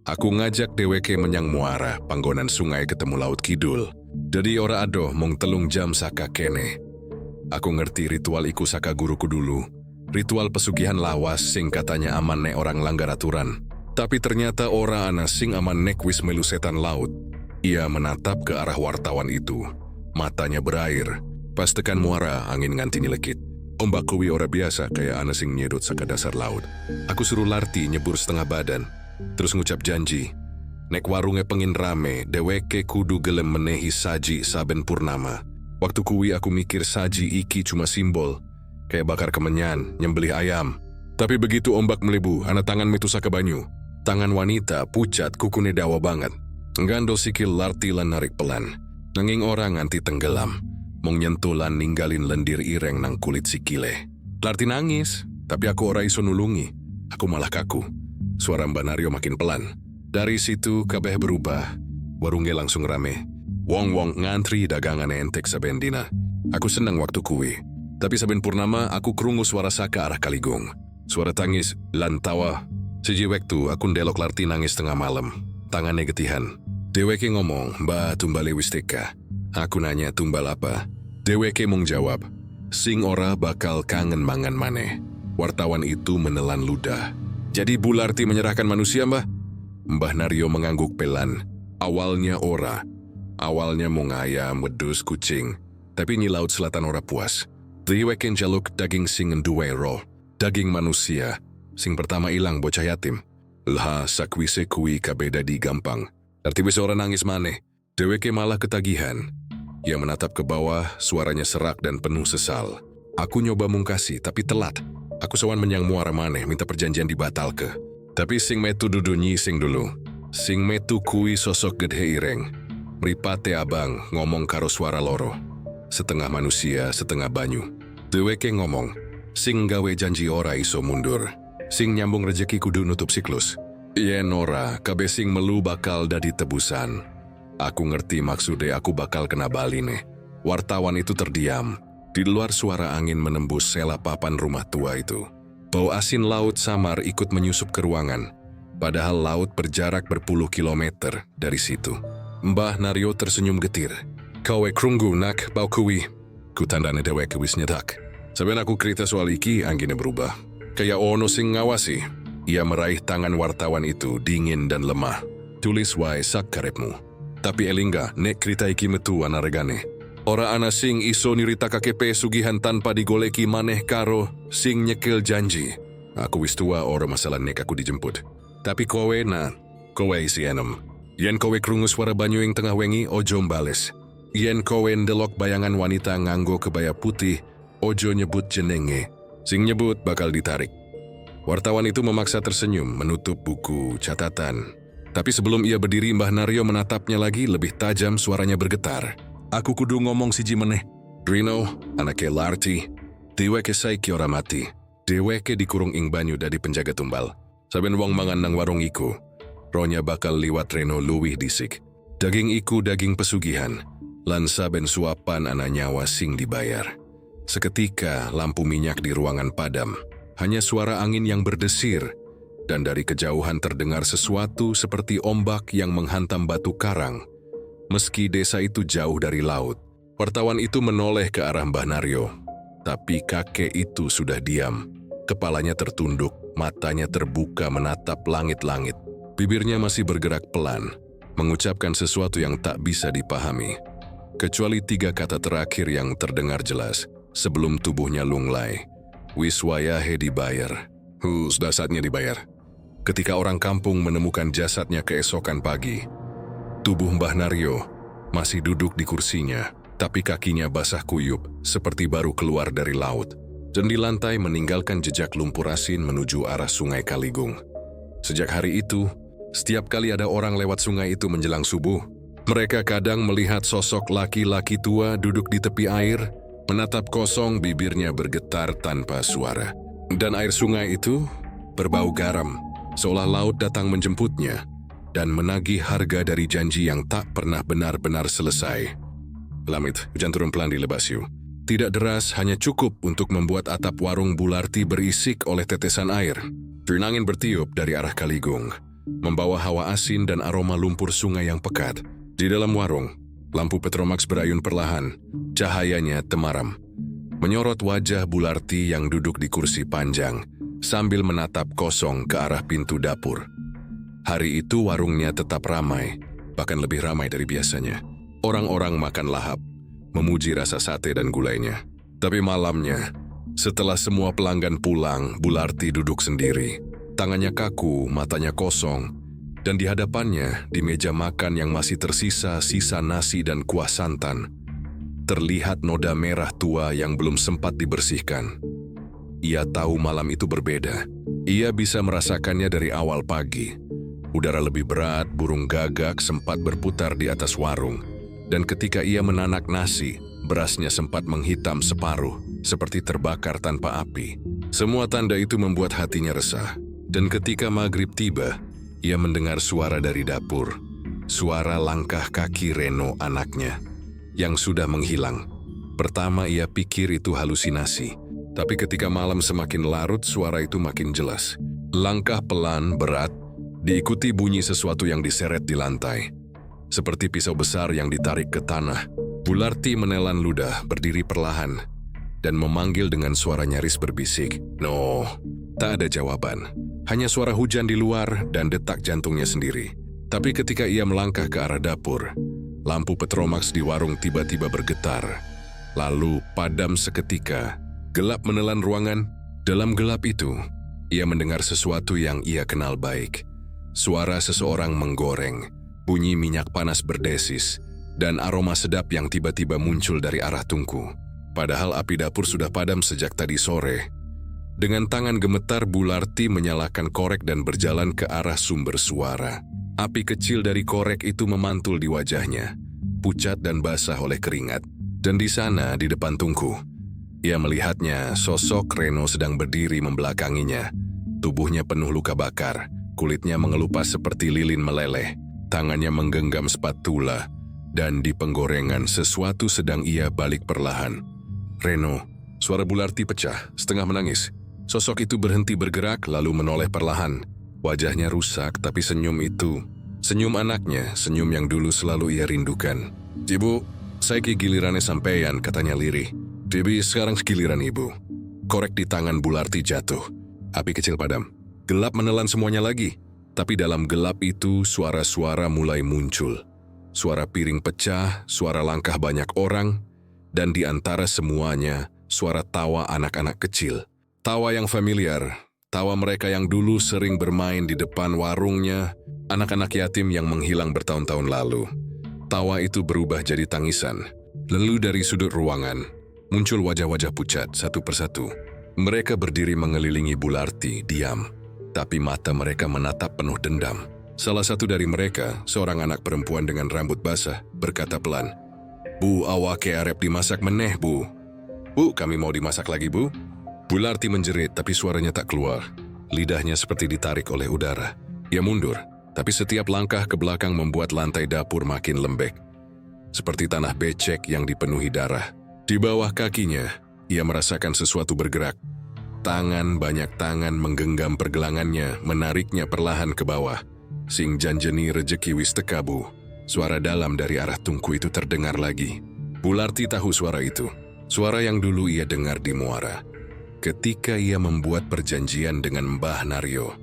aku ngajak dheweke menyang muara panggonan sungai ketemu laut kidul. Jadi ora adoh mung 3 jam saka kene. Aku ngerti ritual iku saka guruku dulu. Ritual pesugihan lawas sing katanya aman nek orang langgar aturan. Tapi ternyata ora ana sing aman nek wis melu setan laut. Ia menatap ke arah wartawan itu. Matanya berair. Pas tekan muara, angin nganti nyelekit. Ombak kuwi ora biasa kayak ana sing nyedot saka dasar laut. Aku suruh Larti nyebur setengah badan. Terus ngucap janji. Nek warunge pengin rame, dheweke kudu gelem menehi saji saben purnama. Waktu kuwi aku mikir saji iki cuma simbol. Kayak bakar kemenyan, nyembelih ayam. Tapi begitu ombak melebu, ana tangan metu saka banyu. Tangan wanita pucat, kukune dawa banget. Nggandol sikil Larti lan narik pelan. Nanging orang nganti tenggelam. Mung nyentulan ninggalin lendir ireng nang kulit sikile. Larti nangis, tapi aku ora iso nulungi. Aku malah kaku. Suara Mbah Naryo makin pelan. Dari situ kabeh berubah. Warungnya langsung rame. Wong-wong ngantri dagangan entek saben dina. Aku senang waktu kuwi. Tapi saben purnama aku krungu suara saka arah Kaligung. Suara tangis lan tawa. Siji wektu aku ndelok Larti nangis tengah malam. Tangannya getihan. Dheweke ngomong, "Mbah tumbale wis teka." Aku nanya tumbal apa. Dheweke mung jawab, "Sing ora bakal kangen mangan maneh." Wartawan itu menelan ludah. "Jadi Bu Larti menyerahkan manusia, Mbah?" Mbah Naryo mengangguk pelan. "Awalnya ora. Awalnya mung ayam, wedhus, kucing. Tapi nyi Laut Selatan ora puas. Dheweke njaluk daging sing nduwe roh. Daging manusia. Sing pertama ilang bocah yatim. Lah sakwise kuwi kabeh dadi gampang. Larti wis ora nangis maneh. Dheweke malah ketagihan. Ia menatap ke bawah, suaranya serak dan penuh sesal. Aku nyoba mungkasi, tapi telat. Aku sowan menyang muara maneh, minta perjanjian dibatalke. Tapi sing metu dudu nyising dulu. Sing metu kuwi sosok gedhe ireng. Mripate abang ngomong karo suara loro. Setengah manusia, setengah banyu. Dheweke ngomong, sing gawe janji ora iso mundur. Sing nyambung rejeki kudu nutup siklus. Yen ora, kabeh sing melu bakal dadi tebusan. Aku ngerti maksude aku bakal kena baline. Wartawan itu terdiam. Di luar suara angin menembus sela papan rumah tua itu. Bau asin laut samar ikut menyusup ke ruangan. Padahal laut berjarak berpuluh kilometer dari situ. Mbah Naryo tersenyum getir. "Kowe krunggu nak bau kuwi." Ku tandane dheweke wis nyedak. Saben aku krita soal iki, anggine berubah. Kayak ono sing ngawasi. Ia meraih tangan wartawan itu dingin dan lemah. "Tulis wae sak karepmu. Tapi elingga nek krita iki metu ana regane. Ora ana sing iso nirita KKP sugihan tanpa digoleki maneh karo sing nyekel janji. Aku wis tua ora masalah nek aku dijemput. Tapi kowe kowe isi enem. Yen kowe krungu suara banyu ing tengah wengi, ojo mbales. Yen kowe ndelok bayangan wanita nganggo kebaya putih, ojo nyebut jenenge. Sing nyebut bakal ditarik." Wartawan itu memaksa tersenyum, menutup buku catatan. Tapi sebelum ia berdiri, Mbah Naryo menatapnya lagi, lebih tajam, suaranya bergetar. "Aku kudu ngomong siji meneh. Drino, anake Larti, dheweke saiki ora mati. Dheweke dikurung ing banyu dadi penjaga tumbal. Saben wong mangan nang warung iku, rohnya bakal liwat Reno luwih disik. Daging iku daging pesugihan, lan saben suapan ana nyawa sing dibayar." Seketika lampu minyak di ruangan padam. Hanya suara angin yang berdesir, dan dari kejauhan terdengar sesuatu seperti ombak yang menghantam batu karang. Meski desa itu jauh dari laut, wartawan itu menoleh ke arah Mbah Naryo. Tapi kakek itu sudah diam. Kepalanya tertunduk, matanya terbuka menatap langit-langit. Bibirnya masih bergerak pelan, mengucapkan sesuatu yang tak bisa dipahami. Kecuali 3 kata terakhir yang terdengar jelas sebelum tubuhnya lunglai. Wiswayahe dibayar. Sudah saatnya dibayar. Ketika orang kampung menemukan jasadnya keesokan pagi, tubuh Mbah Naryo masih duduk di kursinya, tapi kakinya basah kuyup seperti baru keluar dari laut. Dan di lantai meninggalkan jejak lumpur asin menuju arah sungai Kaligung. Sejak hari itu, setiap kali ada orang lewat sungai itu menjelang subuh, mereka kadang melihat sosok laki-laki tua duduk di tepi air, menatap kosong, bibirnya bergetar tanpa suara. Dan air sungai itu berbau garam, seolah laut datang menjemputnya dan menagih harga dari janji yang tak pernah benar-benar selesai. Lamit, hujan turun pelan di Lebasiu. Tidak deras, hanya cukup untuk membuat atap warung Bularti berisik oleh tetesan air. Derun angin bertiup dari arah Kaligung, membawa hawa asin dan aroma lumpur sungai yang pekat. Di dalam warung, lampu Petromax berayun perlahan, cahayanya temaram, menyorot wajah Bularti yang duduk di kursi panjang, sambil menatap kosong ke arah pintu dapur. Hari itu warungnya tetap ramai, bahkan lebih ramai dari biasanya. Orang-orang makan lahap, memuji rasa sate dan gulainya. Tapi malamnya, setelah semua pelanggan pulang, Bularti duduk sendiri. Tangannya kaku, matanya kosong, dan di hadapannya, di meja makan yang masih tersisa sisa nasi dan kuah santan, terlihat noda merah tua yang belum sempat dibersihkan. Ia tahu malam itu berbeda. Ia bisa merasakannya dari awal pagi. Udara lebih berat, burung gagak sempat berputar di atas warung. Dan ketika ia menanak nasi, berasnya sempat menghitam separuh, seperti terbakar tanpa api. Semua tanda itu membuat hatinya resah. Dan ketika maghrib tiba, ia mendengar suara dari dapur. Suara langkah kaki Reno anaknya, yang sudah menghilang. Pertama ia pikir itu halusinasi. Tapi ketika malam semakin larut, suara itu makin jelas. Langkah pelan, berat, diikuti bunyi sesuatu yang diseret di lantai. Seperti pisau besar yang ditarik ke tanah, Bularti menelan ludah, berdiri perlahan, dan memanggil dengan suara nyaris berbisik. No, tak ada jawaban. Hanya suara hujan di luar dan detak jantungnya sendiri. Tapi ketika ia melangkah ke arah dapur, lampu Petromax di warung tiba-tiba bergetar. Lalu padam seketika, gelap menelan ruangan. Dalam gelap itu, ia mendengar sesuatu yang ia kenal baik. Suara seseorang menggoreng. Bunyi minyak panas berdesis, dan aroma sedap yang tiba-tiba muncul dari arah tungku. Padahal api dapur sudah padam sejak tadi sore. Dengan tangan gemetar, Bularti menyalakan korek dan berjalan ke arah sumber suara. Api kecil dari korek itu memantul di wajahnya, pucat dan basah oleh keringat. Dan di sana, di depan tungku, ia melihatnya, sosok Reno sedang berdiri membelakanginya. Tubuhnya penuh luka bakar, kulitnya mengelupas seperti lilin meleleh. Tangannya menggenggam spatula, dan di penggorengan sesuatu sedang ia balik perlahan. Reno, suara Bularti pecah, setengah menangis. Sosok itu berhenti bergerak lalu menoleh perlahan. Wajahnya rusak, tapi senyum itu, senyum anaknya, senyum yang dulu selalu ia rindukan. "Ibu, saya gilirannya sampeyan," katanya lirih. "Tapi sekarang giliran ibu." Korek di tangan Bularti jatuh. Api kecil padam. Gelap menelan semuanya lagi. Tapi dalam gelap itu, suara-suara mulai muncul. Suara piring pecah, suara langkah banyak orang, dan di antara semuanya, suara tawa anak-anak kecil. Tawa yang familiar, tawa mereka yang dulu sering bermain di depan warungnya, anak-anak yatim yang menghilang bertahun-tahun lalu. Tawa itu berubah jadi tangisan. Lalu dari sudut ruangan, muncul wajah-wajah pucat satu persatu. Mereka berdiri mengelilingi Bularti, diam. Tapi mata mereka menatap penuh dendam. Salah satu dari mereka, seorang anak perempuan dengan rambut basah, berkata pelan, "Bu, awake arep dimasak meneh, Bu." "Bu, kami mau dimasak lagi, Bu." Bularti menjerit, tapi suaranya tak keluar. Lidahnya seperti ditarik oleh udara. Ia mundur, tapi setiap langkah ke belakang membuat lantai dapur makin lembek. Seperti tanah becek yang dipenuhi darah. Di bawah kakinya, ia merasakan sesuatu bergerak. Banyak tangan menggenggam pergelangannya, menariknya perlahan ke bawah. Sing janjeni rejeki wis tekabu. Suara dalam dari arah tungku itu terdengar lagi. Bularti tahu suara itu. Suara yang dulu ia dengar di muara. Ketika ia membuat perjanjian dengan Mbah Naryo.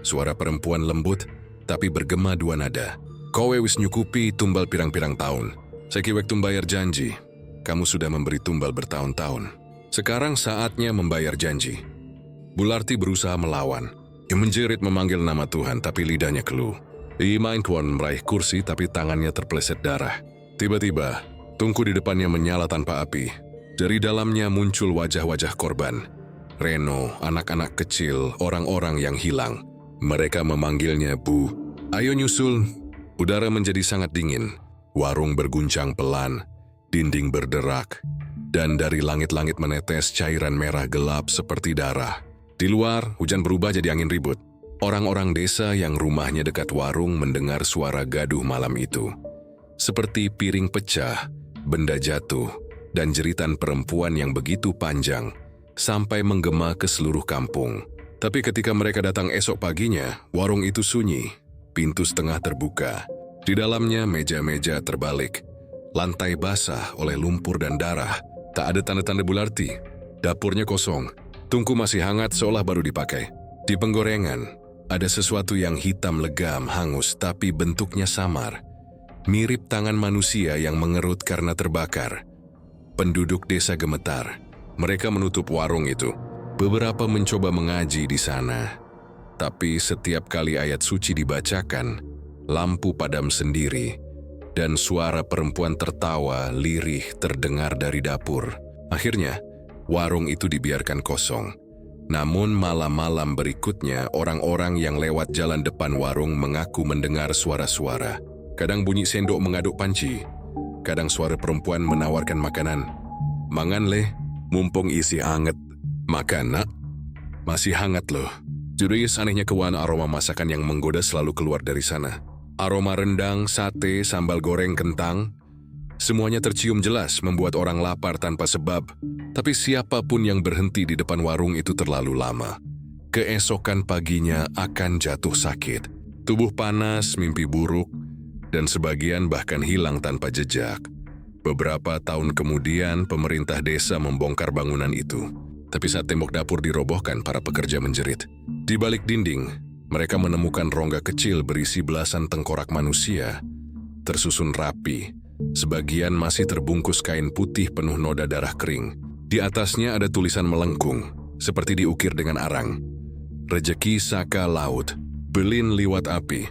Suara perempuan lembut, tapi bergema dua nada. Kowe wis nyukupi tumbal pirang-pirang tahun. Saiki wektu membayar janji. Kamu sudah memberi tumbal bertahun-tahun. Sekarang saatnya membayar janji. Bularti berusaha melawan. Ia menjerit memanggil nama Tuhan, tapi lidahnya keluh. Ia main kuan meraih kursi, tapi tangannya terpeleset darah. Tiba-tiba, tungku di depannya menyala tanpa api. Dari dalamnya muncul wajah-wajah korban. Reno, anak-anak kecil, orang-orang yang hilang. Mereka memanggilnya Bu. Ayo nyusul. Udara menjadi sangat dingin. Warung berguncang pelan. Dinding berderak. Dan dari langit-langit menetes cairan merah gelap seperti darah. Di luar, hujan berubah jadi angin ribut. Orang-orang desa yang rumahnya dekat warung mendengar suara gaduh malam itu. Seperti piring pecah, benda jatuh, dan jeritan perempuan yang begitu panjang, sampai menggema ke seluruh kampung. Tapi ketika mereka datang esok paginya, warung itu sunyi, pintu setengah terbuka. Di dalamnya meja-meja terbalik, lantai basah oleh lumpur dan darah, tak ada tanda-tanda Bularti. Dapurnya kosong, tungku masih hangat seolah baru dipakai. Di penggorengan, ada sesuatu yang hitam legam, hangus, tapi bentuknya samar. Mirip tangan manusia yang mengerut karena terbakar. Penduduk desa gemetar. Mereka menutup warung itu. Beberapa mencoba mengaji di sana. Tapi setiap kali ayat suci dibacakan, lampu padam sendiri, dan suara perempuan tertawa lirih terdengar dari dapur. Akhirnya, warung itu dibiarkan kosong. Namun malam-malam berikutnya, orang-orang yang lewat jalan depan warung mengaku mendengar suara-suara. Kadang bunyi sendok mengaduk panci. Kadang suara perempuan menawarkan makanan. Mangan leh, mumpung isi anget. Makan nak, masih hangat loh. Judis anehnya kewan aroma masakan yang menggoda selalu keluar dari sana. Aroma rendang, sate, sambal goreng, kentang. Semuanya tercium jelas membuat orang lapar tanpa sebab. Tapi siapapun yang berhenti di depan warung itu terlalu lama. Keesokan paginya akan jatuh sakit. Tubuh panas, mimpi buruk, dan sebagian bahkan hilang tanpa jejak. Beberapa tahun kemudian, pemerintah desa membongkar bangunan itu. Tapi saat tembok dapur dirobohkan, para pekerja menjerit. Di balik dinding, mereka menemukan rongga kecil berisi belasan tengkorak manusia, tersusun rapi. Sebagian masih terbungkus kain putih penuh noda darah kering. Di atasnya ada tulisan melengkung, seperti diukir dengan arang. Rejeki saka laut, belin liwat api.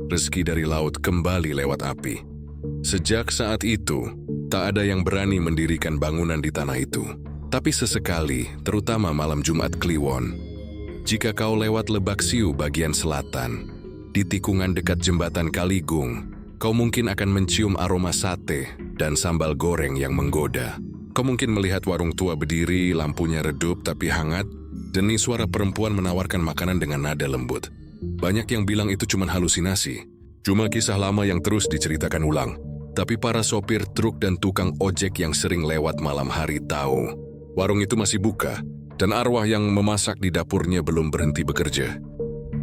Rezeki dari laut kembali lewat api. Sejak saat itu, tak ada yang berani mendirikan bangunan di tanah itu. Tapi sesekali, terutama malam Jumat Kliwon, jika kau lewat Lebak Siu bagian selatan, di tikungan dekat jembatan Kaligung, kau mungkin akan mencium aroma sate dan sambal goreng yang menggoda. Kau mungkin melihat warung tua berdiri, lampunya redup tapi hangat, dan suara perempuan menawarkan makanan dengan nada lembut. Banyak yang bilang itu cuma halusinasi, cuma kisah lama yang terus diceritakan ulang. Tapi para sopir truk dan tukang ojek yang sering lewat malam hari tahu, warung itu masih buka, dan arwah yang memasak di dapurnya belum berhenti bekerja.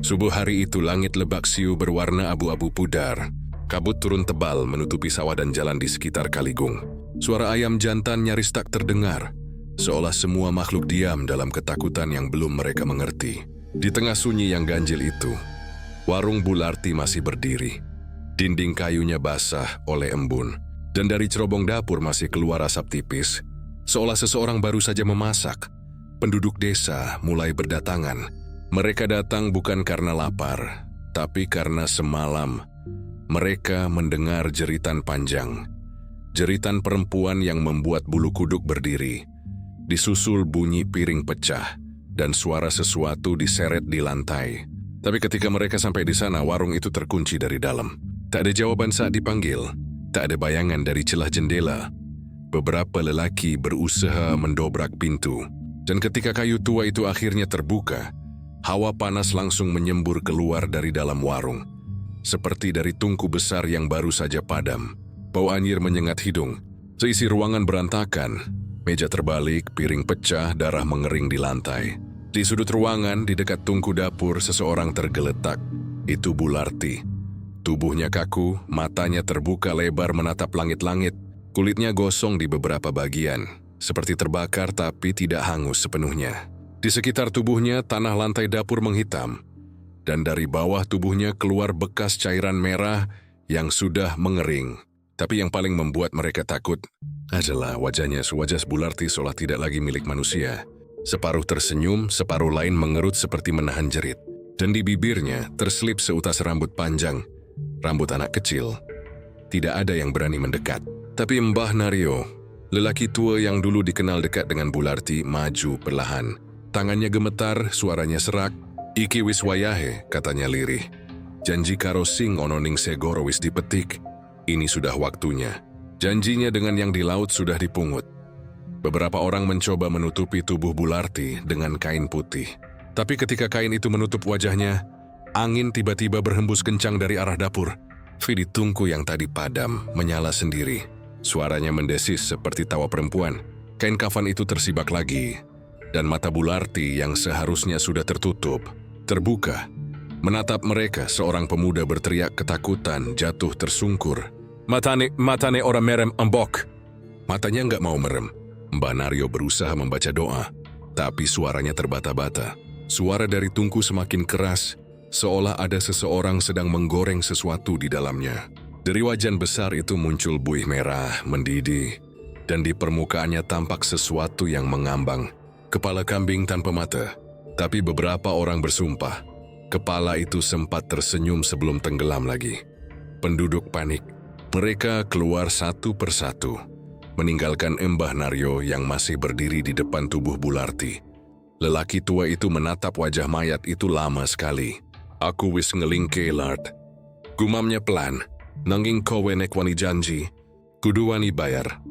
Subuh hari itu langit Lebak Siu berwarna abu-abu pudar. Kabut turun tebal menutupi sawah dan jalan di sekitar Kaligung. Suara ayam jantan nyaris tak terdengar, seolah semua makhluk diam dalam ketakutan yang belum mereka mengerti. Di tengah sunyi yang ganjil itu, warung Bularti masih berdiri. Dinding kayunya basah oleh embun, dan dari cerobong dapur masih keluar asap tipis, seolah seseorang baru saja memasak. Penduduk desa mulai berdatangan. Mereka datang bukan karena lapar, tapi karena semalam mereka mendengar jeritan panjang. Jeritan perempuan yang membuat bulu kuduk berdiri. Disusul bunyi piring pecah dan suara sesuatu diseret di lantai. Tapi ketika mereka sampai di sana, warung itu terkunci dari dalam. Tak ada jawaban saat dipanggil. Tak ada bayangan dari celah jendela. Beberapa lelaki berusaha mendobrak pintu. Dan ketika kayu tua itu akhirnya terbuka, hawa panas langsung menyembur keluar dari dalam warung. Seperti dari tungku besar yang baru saja padam. Bau anyir menyengat hidung. Seisi ruangan berantakan. Meja terbalik, piring pecah, darah mengering di lantai. Di sudut ruangan, di dekat tungku dapur, seseorang tergeletak. Itu Bularti. Tubuhnya kaku, matanya terbuka lebar menatap langit-langit, kulitnya gosong di beberapa bagian, seperti terbakar tapi tidak hangus sepenuhnya. Di sekitar tubuhnya, tanah lantai dapur menghitam, dan dari bawah tubuhnya keluar bekas cairan merah yang sudah mengering. Tapi yang paling membuat mereka takut adalah wajahnya. Wajah Bularti seolah tidak lagi milik manusia. Separuh tersenyum, separuh lain mengerut seperti menahan jerit. Dan di bibirnya terselip seutas rambut panjang, rambut anak kecil. Tidak ada yang berani mendekat. Tapi Mbah Naryo, lelaki tua yang dulu dikenal dekat dengan Bularti, maju perlahan. Tangannya gemetar, suaranya serak. "Iki wis wayahe," katanya lirih. "Janji karo sing ono ning segoro wis dipetik. Ini sudah waktunya." Janjinya dengan yang di laut sudah dipungut. Beberapa orang mencoba menutupi tubuh Bularti dengan kain putih. Tapi ketika kain itu menutup wajahnya, angin tiba-tiba berhembus kencang dari arah dapur. Vidi tungku yang tadi padam menyala sendiri. Suaranya mendesis seperti tawa perempuan. Kain kafan itu tersibak lagi, dan mata Bularti yang seharusnya sudah tertutup, terbuka. Menatap mereka, seorang pemuda berteriak ketakutan, jatuh tersungkur. Matane orang merem embok." Matanya nggak mau merem. Mbah Naryo berusaha membaca doa, tapi suaranya terbata-bata. Suara dari tungku semakin keras, seolah ada seseorang sedang menggoreng sesuatu di dalamnya. Dari wajan besar itu muncul buih merah, mendidih, dan di permukaannya tampak sesuatu yang mengambang. Kepala kambing tanpa mata, tapi beberapa orang bersumpah, kepala itu sempat tersenyum sebelum tenggelam lagi. Penduduk panik. Mereka keluar satu persatu, meninggalkan Mbah Naryo yang masih berdiri di depan tubuh Bularti. Lelaki tua itu menatap wajah mayat itu lama sekali. "Aku wis ngelingke, Lard," gumamnya pelan. "Nanging kowe nek wani janji, kudu wani bayar.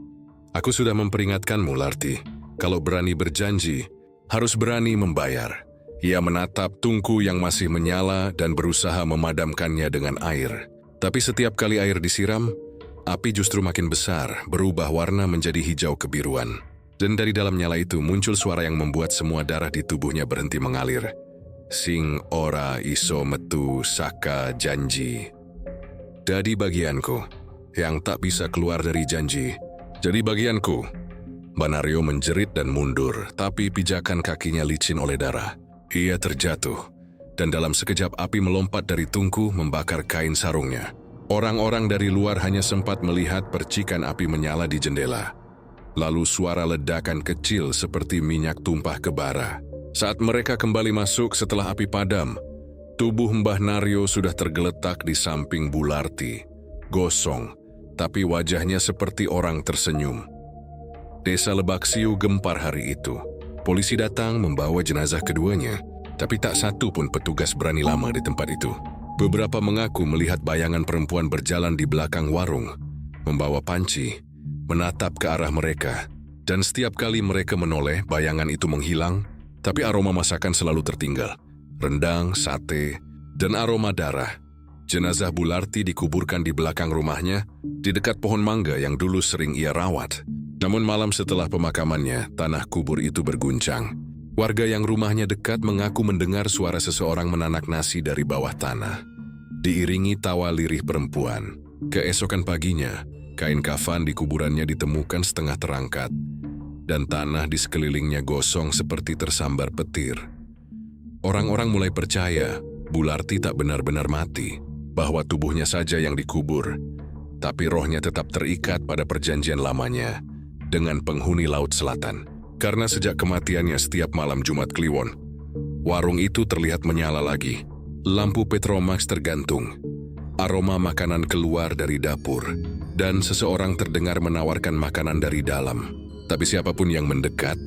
Aku sudah memperingatkanmu, Larti. Kalau berani berjanji, harus berani membayar." Ia menatap tungku yang masih menyala dan berusaha memadamkannya dengan air. Tapi setiap kali air disiram, api justru makin besar, berubah warna menjadi hijau kebiruan. Dan dari dalam nyala itu muncul suara yang membuat semua darah di tubuhnya berhenti mengalir. "Sing ora iso metu saka janji. Dadi bagianku, yang tak bisa keluar dari janji. Jadi bagianku." Mbah Naryo menjerit dan mundur, tapi pijakan kakinya licin oleh darah. Ia terjatuh. Dan dalam sekejap api melompat dari tungku membakar kain sarungnya. Orang-orang dari luar hanya sempat melihat percikan api menyala di jendela. Lalu suara ledakan kecil seperti minyak tumpah ke bara. Saat mereka kembali masuk setelah api padam, tubuh Mbah Naryo sudah tergeletak di samping Bularti. Gosong, tapi wajahnya seperti orang tersenyum. Desa Lebaksiu gempar hari itu. Polisi datang membawa jenazah keduanya. Tapi tak satu pun petugas berani lama di tempat itu. Beberapa mengaku melihat bayangan perempuan berjalan di belakang warung, membawa panci, menatap ke arah mereka. Dan setiap kali mereka menoleh, bayangan itu menghilang, tapi aroma masakan selalu tertinggal. Rendang, sate, dan aroma darah. Jenazah Bularti dikuburkan di belakang rumahnya, di dekat pohon mangga yang dulu sering ia rawat. Namun malam setelah pemakamannya, tanah kubur itu berguncang. Warga yang rumahnya dekat mengaku mendengar suara seseorang menanak nasi dari bawah tanah, diiringi tawa lirih perempuan. Keesokan paginya, kain kafan di kuburannya ditemukan setengah terangkat, dan tanah di sekelilingnya gosong seperti tersambar petir. Orang-orang mulai percaya Bularti tak benar-benar mati, bahwa tubuhnya saja yang dikubur, tapi rohnya tetap terikat pada perjanjian lamanya dengan penghuni Laut Selatan. Karena sejak kematiannya setiap malam Jumat Kliwon, warung itu terlihat menyala lagi. Lampu Petromax tergantung. Aroma makanan keluar dari dapur, dan seseorang terdengar menawarkan makanan dari dalam. Tapi siapapun yang mendekat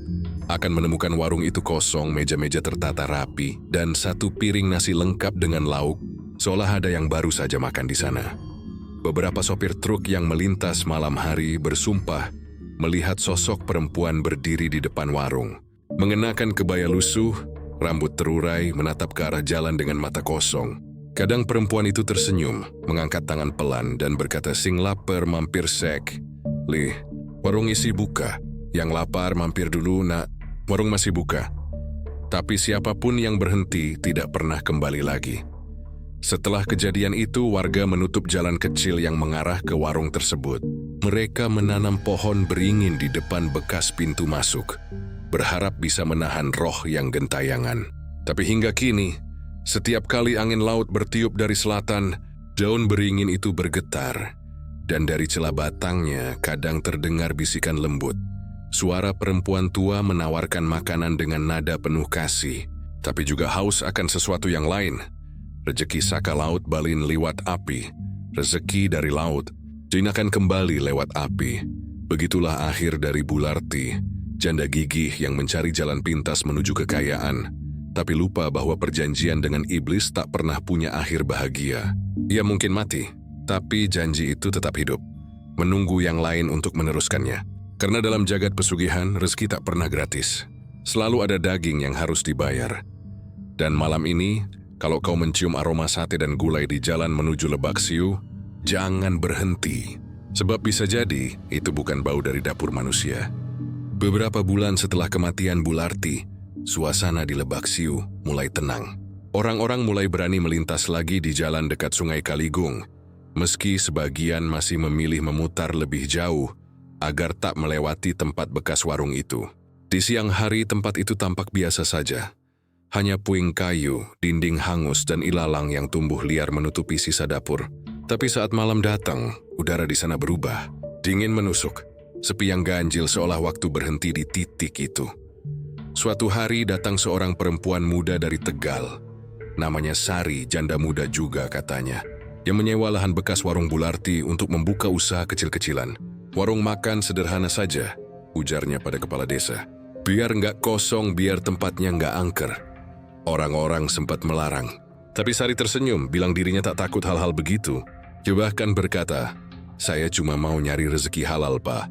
akan menemukan warung itu kosong, meja-meja tertata rapi, dan satu piring nasi lengkap dengan lauk, seolah ada yang baru saja makan di sana. Beberapa sopir truk yang melintas malam hari bersumpah melihat sosok perempuan berdiri di depan warung. Mengenakan kebaya lusuh, rambut terurai, menatap ke arah jalan dengan mata kosong. Kadang perempuan itu tersenyum, mengangkat tangan pelan dan berkata, "Sing lapar mampir sek. Lih, warung isi buka. Yang lapar mampir dulu, nak. Warung masih buka." Tapi siapapun yang berhenti tidak pernah kembali lagi. Setelah kejadian itu, warga menutup jalan kecil yang mengarah ke warung tersebut. Mereka menanam pohon beringin di depan bekas pintu masuk, berharap bisa menahan roh yang gentayangan. Tapi hingga kini, setiap kali angin laut bertiup dari selatan, daun beringin itu bergetar, dan dari celah batangnya kadang terdengar bisikan lembut. Suara perempuan tua menawarkan makanan dengan nada penuh kasih, tapi juga haus akan sesuatu yang lain. Rezeki saka laut balin liwat api, rezeki dari laut jinakan kembali lewat api. Begitulah akhir dari Bularti, janda gigih yang mencari jalan pintas menuju kekayaan, tapi lupa bahwa perjanjian dengan iblis tak pernah punya akhir bahagia. Ia mungkin mati, tapi janji itu tetap hidup, menunggu yang lain untuk meneruskannya. Karena dalam jagat pesugihan, rezeki tak pernah gratis. Selalu ada daging yang harus dibayar. Dan malam ini, kalau kau mencium aroma sate dan gulai di jalan menuju Lebak Siu, jangan berhenti. Sebab bisa jadi itu bukan bau dari dapur manusia. Beberapa bulan setelah kematian Bularti, suasana di Lebak Siu mulai tenang. Orang-orang mulai berani melintas lagi di jalan dekat Sungai Kaligung, meski sebagian masih memilih memutar lebih jauh agar tak melewati tempat bekas warung itu. Di siang hari tempat itu tampak biasa saja. Hanya puing kayu, dinding hangus, dan ilalang yang tumbuh liar menutupi sisa dapur. Tapi saat malam datang, udara di sana berubah. Dingin menusuk, sepi yang ganjil seolah waktu berhenti di titik itu. Suatu hari datang seorang perempuan muda dari Tegal. Namanya Sari, janda muda juga katanya, yang menyewa lahan bekas warung Bularti untuk membuka usaha kecil-kecilan. Warung makan sederhana saja, ujarnya pada kepala desa. Biar nggak kosong, biar tempatnya nggak angker. Orang-orang sempat melarang, tapi Sari tersenyum, bilang dirinya tak takut hal-hal begitu. Dia bahkan berkata, "Saya cuma mau nyari rezeki halal, Pak."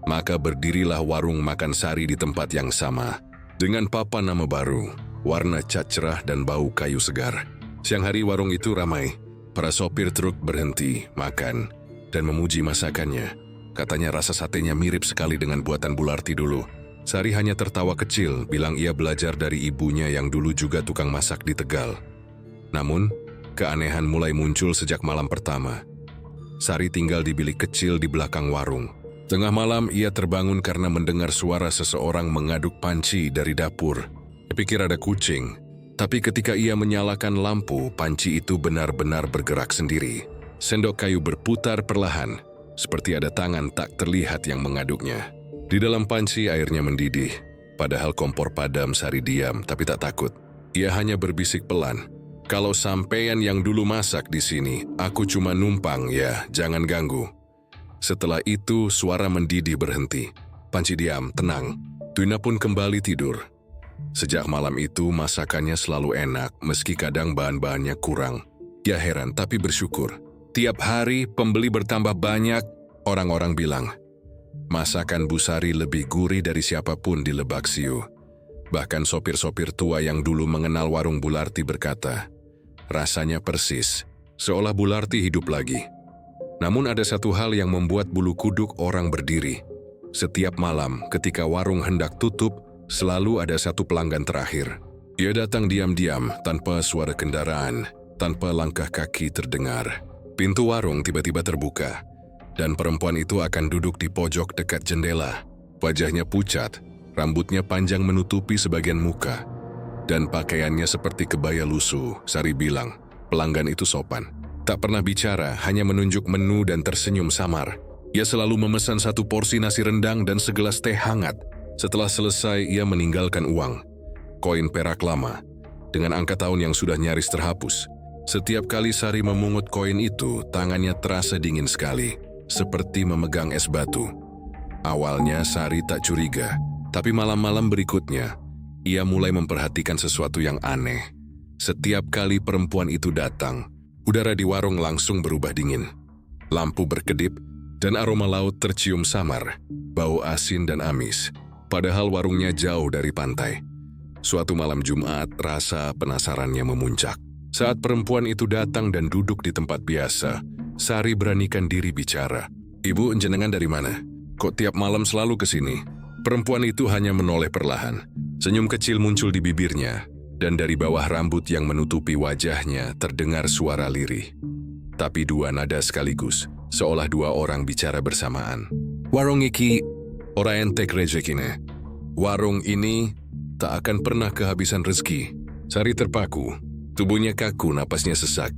Maka berdirilah warung makan Sari di tempat yang sama, dengan papan nama baru, warna cat cerah dan bau kayu segar. Siang hari warung itu ramai. Para sopir truk berhenti, makan, dan memuji masakannya. Katanya rasa satenya mirip sekali dengan buatan Bularti dulu. Sari hanya tertawa kecil, bilang ia belajar dari ibunya yang dulu juga tukang masak di Tegal. Namun, keanehan mulai muncul sejak malam pertama. Sari tinggal di bilik kecil di belakang warung. Tengah malam ia terbangun karena mendengar suara seseorang mengaduk panci dari dapur. Dia pikir ada kucing, tapi ketika ia menyalakan lampu, panci itu benar-benar bergerak sendiri. Sendok kayu berputar perlahan, seperti ada tangan tak terlihat yang mengaduknya. Di dalam panci airnya mendidih, padahal kompor padam. Sari diam tapi tak takut. Ia hanya berbisik pelan, "Kalau sampean yang dulu masak di sini, aku cuma numpang ya, jangan ganggu." Setelah itu suara mendidih berhenti. Panci diam, tenang. Tuina pun kembali tidur. Sejak malam itu masakannya selalu enak, meski kadang bahan-bahannya kurang. Ia heran tapi bersyukur. Tiap hari pembeli bertambah banyak. Orang-orang bilang, masakan Bu Sari lebih gurih dari siapapun di Lebak Siu. Bahkan sopir-sopir tua yang dulu mengenal warung Bularti berkata, rasanya persis, seolah Bularti hidup lagi. Namun ada satu hal yang membuat bulu kuduk orang berdiri. Setiap malam ketika warung hendak tutup, selalu ada satu pelanggan terakhir. Ia datang diam-diam, tanpa suara kendaraan, tanpa langkah kaki terdengar. Pintu warung tiba-tiba terbuka, dan perempuan itu akan duduk di pojok dekat jendela. Wajahnya pucat, rambutnya panjang menutupi sebagian muka, dan pakaiannya seperti kebaya lusuh. Sari bilang, pelanggan itu sopan. Tak pernah bicara, hanya menunjuk menu dan tersenyum samar. Ia selalu memesan satu porsi nasi rendang dan segelas teh hangat. Setelah selesai, ia meninggalkan uang, koin perak lama, dengan angka tahun yang sudah nyaris terhapus. Setiap kali Sari memungut koin itu, tangannya terasa dingin sekali, seperti memegang es batu. Awalnya Sari tak curiga, tapi malam-malam berikutnya, ia mulai memperhatikan sesuatu yang aneh. Setiap kali perempuan itu datang, udara di warung langsung berubah dingin. Lampu berkedip, dan aroma laut tercium samar, bau asin dan amis. Padahal warungnya jauh dari pantai. Suatu malam Jumat, rasa penasarannya memuncak. Saat perempuan itu datang dan duduk di tempat biasa, Sari beranikan diri bicara. "Ibu, jenengan dari mana? Kok tiap malam selalu ke sini?" Perempuan itu hanya menoleh perlahan. Senyum kecil muncul di bibirnya. dan dari bawah rambut yang menutupi wajahnya terdengar suara lirih. Tapi dua nada sekaligus, seolah dua orang bicara bersamaan. Warung iki, ora entek rezekine. Warung ini tak akan pernah kehabisan rezeki. Sari terpaku, tubuhnya kaku, napasnya sesak.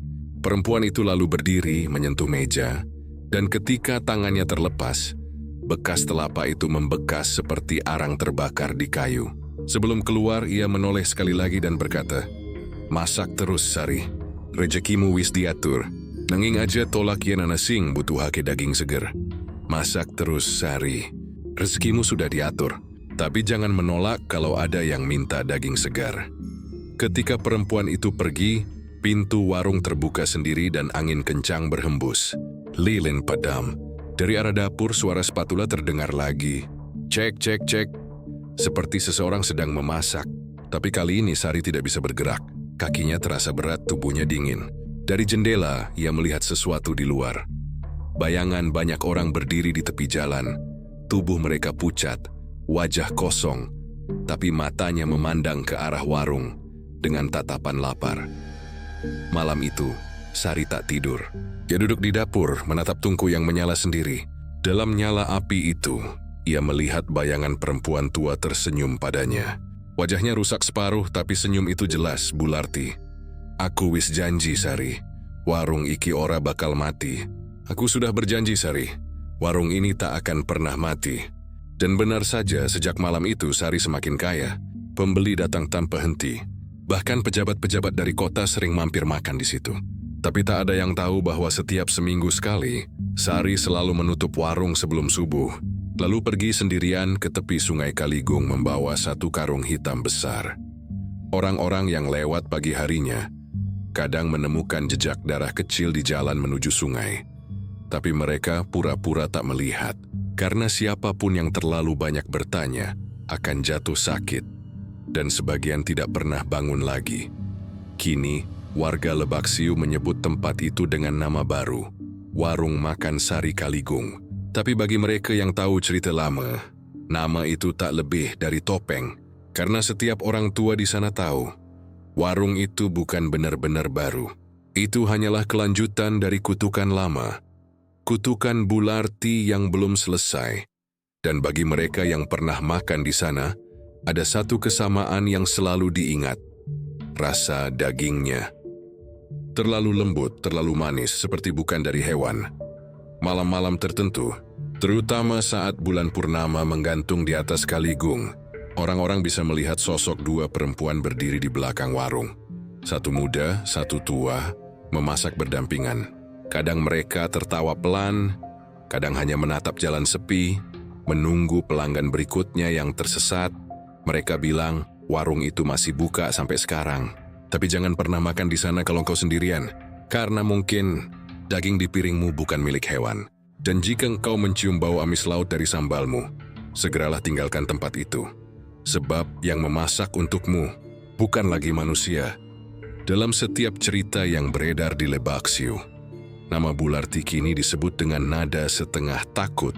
Perempuan itu lalu berdiri menyentuh meja, dan ketika tangannya terlepas, bekas telapak itu membekas seperti arang terbakar di kayu. Sebelum keluar, ia menoleh sekali lagi dan berkata, "Masak terus, Sari. Rezekimu wis diatur. Nanging aja tolak yen ana sing butuhake daging seger. Masak terus, Sari. Rezekimu sudah diatur. Tapi jangan menolak kalau ada yang minta daging segar." Ketika perempuan itu pergi, pintu warung terbuka sendiri dan angin kencang berhembus. Lilin padam. Dari arah dapur suara spatula terdengar lagi. Cek, cek, cek. Seperti seseorang sedang memasak. Tapi kali ini Sari tidak bisa bergerak. Kakinya terasa berat, tubuhnya dingin. Dari jendela, ia melihat sesuatu di luar. Bayangan banyak orang berdiri di tepi jalan. Tubuh mereka pucat, wajah kosong, tapi matanya memandang ke arah warung dengan tatapan lapar. Malam itu, Sari tak tidur. Dia duduk di dapur, menatap tungku yang menyala sendiri. Dalam nyala api itu, ia melihat bayangan perempuan tua tersenyum padanya. Wajahnya rusak separuh, tapi senyum itu jelas, Bularti. "Aku wis janji, Sari. Warung iki ora bakal mati. Aku sudah berjanji, Sari. Warung ini tak akan pernah mati." Dan benar saja, sejak malam itu Sari semakin kaya. Pembeli datang tanpa henti. Bahkan pejabat-pejabat dari kota sering mampir makan di situ. Tapi tak ada yang tahu bahwa setiap seminggu sekali, Sari selalu menutup warung sebelum subuh, lalu pergi sendirian ke tepi sungai Kaligung membawa satu karung hitam besar. Orang-orang yang lewat pagi harinya kadang menemukan jejak darah kecil di jalan menuju sungai. Tapi mereka pura-pura tak melihat, karena siapapun yang terlalu banyak bertanya akan jatuh sakit, dan sebagian tidak pernah bangun lagi. Kini, warga Lebaksiu menyebut tempat itu dengan nama baru, Warung Makan Sari Kaligung. Tapi bagi mereka yang tahu cerita lama, nama itu tak lebih dari topeng, karena setiap orang tua di sana tahu, warung itu bukan benar-benar baru. Itu hanyalah kelanjutan dari kutukan lama, kutukan Bularti yang belum selesai. Dan bagi mereka yang pernah makan di sana, ada satu kesamaan yang selalu diingat, rasa dagingnya. Terlalu lembut, terlalu manis, seperti bukan dari hewan. Malam-malam tertentu, terutama saat bulan purnama menggantung di atas Kaligung, orang-orang bisa melihat sosok dua perempuan berdiri di belakang warung. Satu muda, satu tua, memasak berdampingan. Kadang mereka tertawa pelan, kadang hanya menatap jalan sepi, menunggu pelanggan berikutnya yang tersesat. Mereka bilang, warung itu masih buka sampai sekarang. Tapi jangan pernah makan di sana kalau engkau sendirian, karena mungkin daging di piringmu bukan milik hewan. Dan jika engkau mencium bau amis laut dari sambalmu, segeralah tinggalkan tempat itu. Sebab yang memasak untukmu bukan lagi manusia. Dalam setiap cerita yang beredar di Lebaksiu, nama Bularti kini disebut dengan nada setengah takut,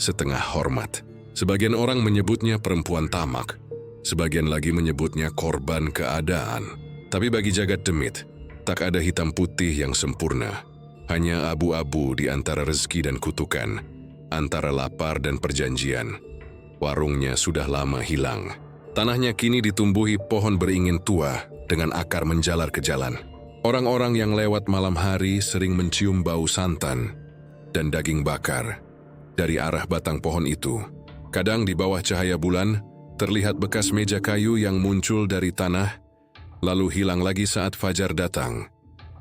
setengah hormat. Sebagian orang menyebutnya perempuan tamak, sebagian lagi menyebutnya korban keadaan. Tapi bagi jagat demit, tak ada hitam putih yang sempurna. Hanya abu-abu di antara rezeki dan kutukan, antara lapar dan perjanjian. Warungnya sudah lama hilang. Tanahnya kini ditumbuhi pohon beringin tua dengan akar menjalar ke jalan. Orang-orang yang lewat malam hari sering mencium bau santan dan daging bakar dari arah batang pohon itu. Kadang di bawah cahaya bulan, terlihat bekas meja kayu yang muncul dari tanah, lalu hilang lagi saat fajar datang.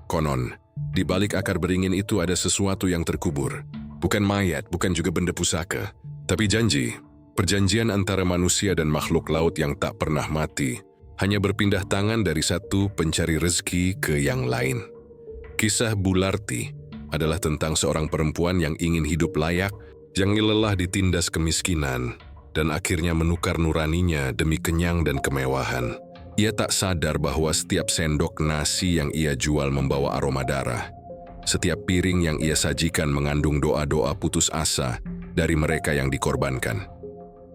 Konon, di balik akar beringin itu ada sesuatu yang terkubur. Bukan mayat, bukan juga benda pusaka, tapi janji. Perjanjian antara manusia dan makhluk laut yang tak pernah mati, hanya berpindah tangan dari satu pencari rezeki ke yang lain. Kisah Bularti adalah tentang seorang perempuan yang ingin hidup layak, yang lelah ditindas kemiskinan, dan akhirnya menukar nuraninya demi kenyang dan kemewahan. Ia tak sadar bahwa setiap sendok nasi yang ia jual membawa aroma darah. Setiap piring yang ia sajikan mengandung doa-doa putus asa dari mereka yang dikorbankan.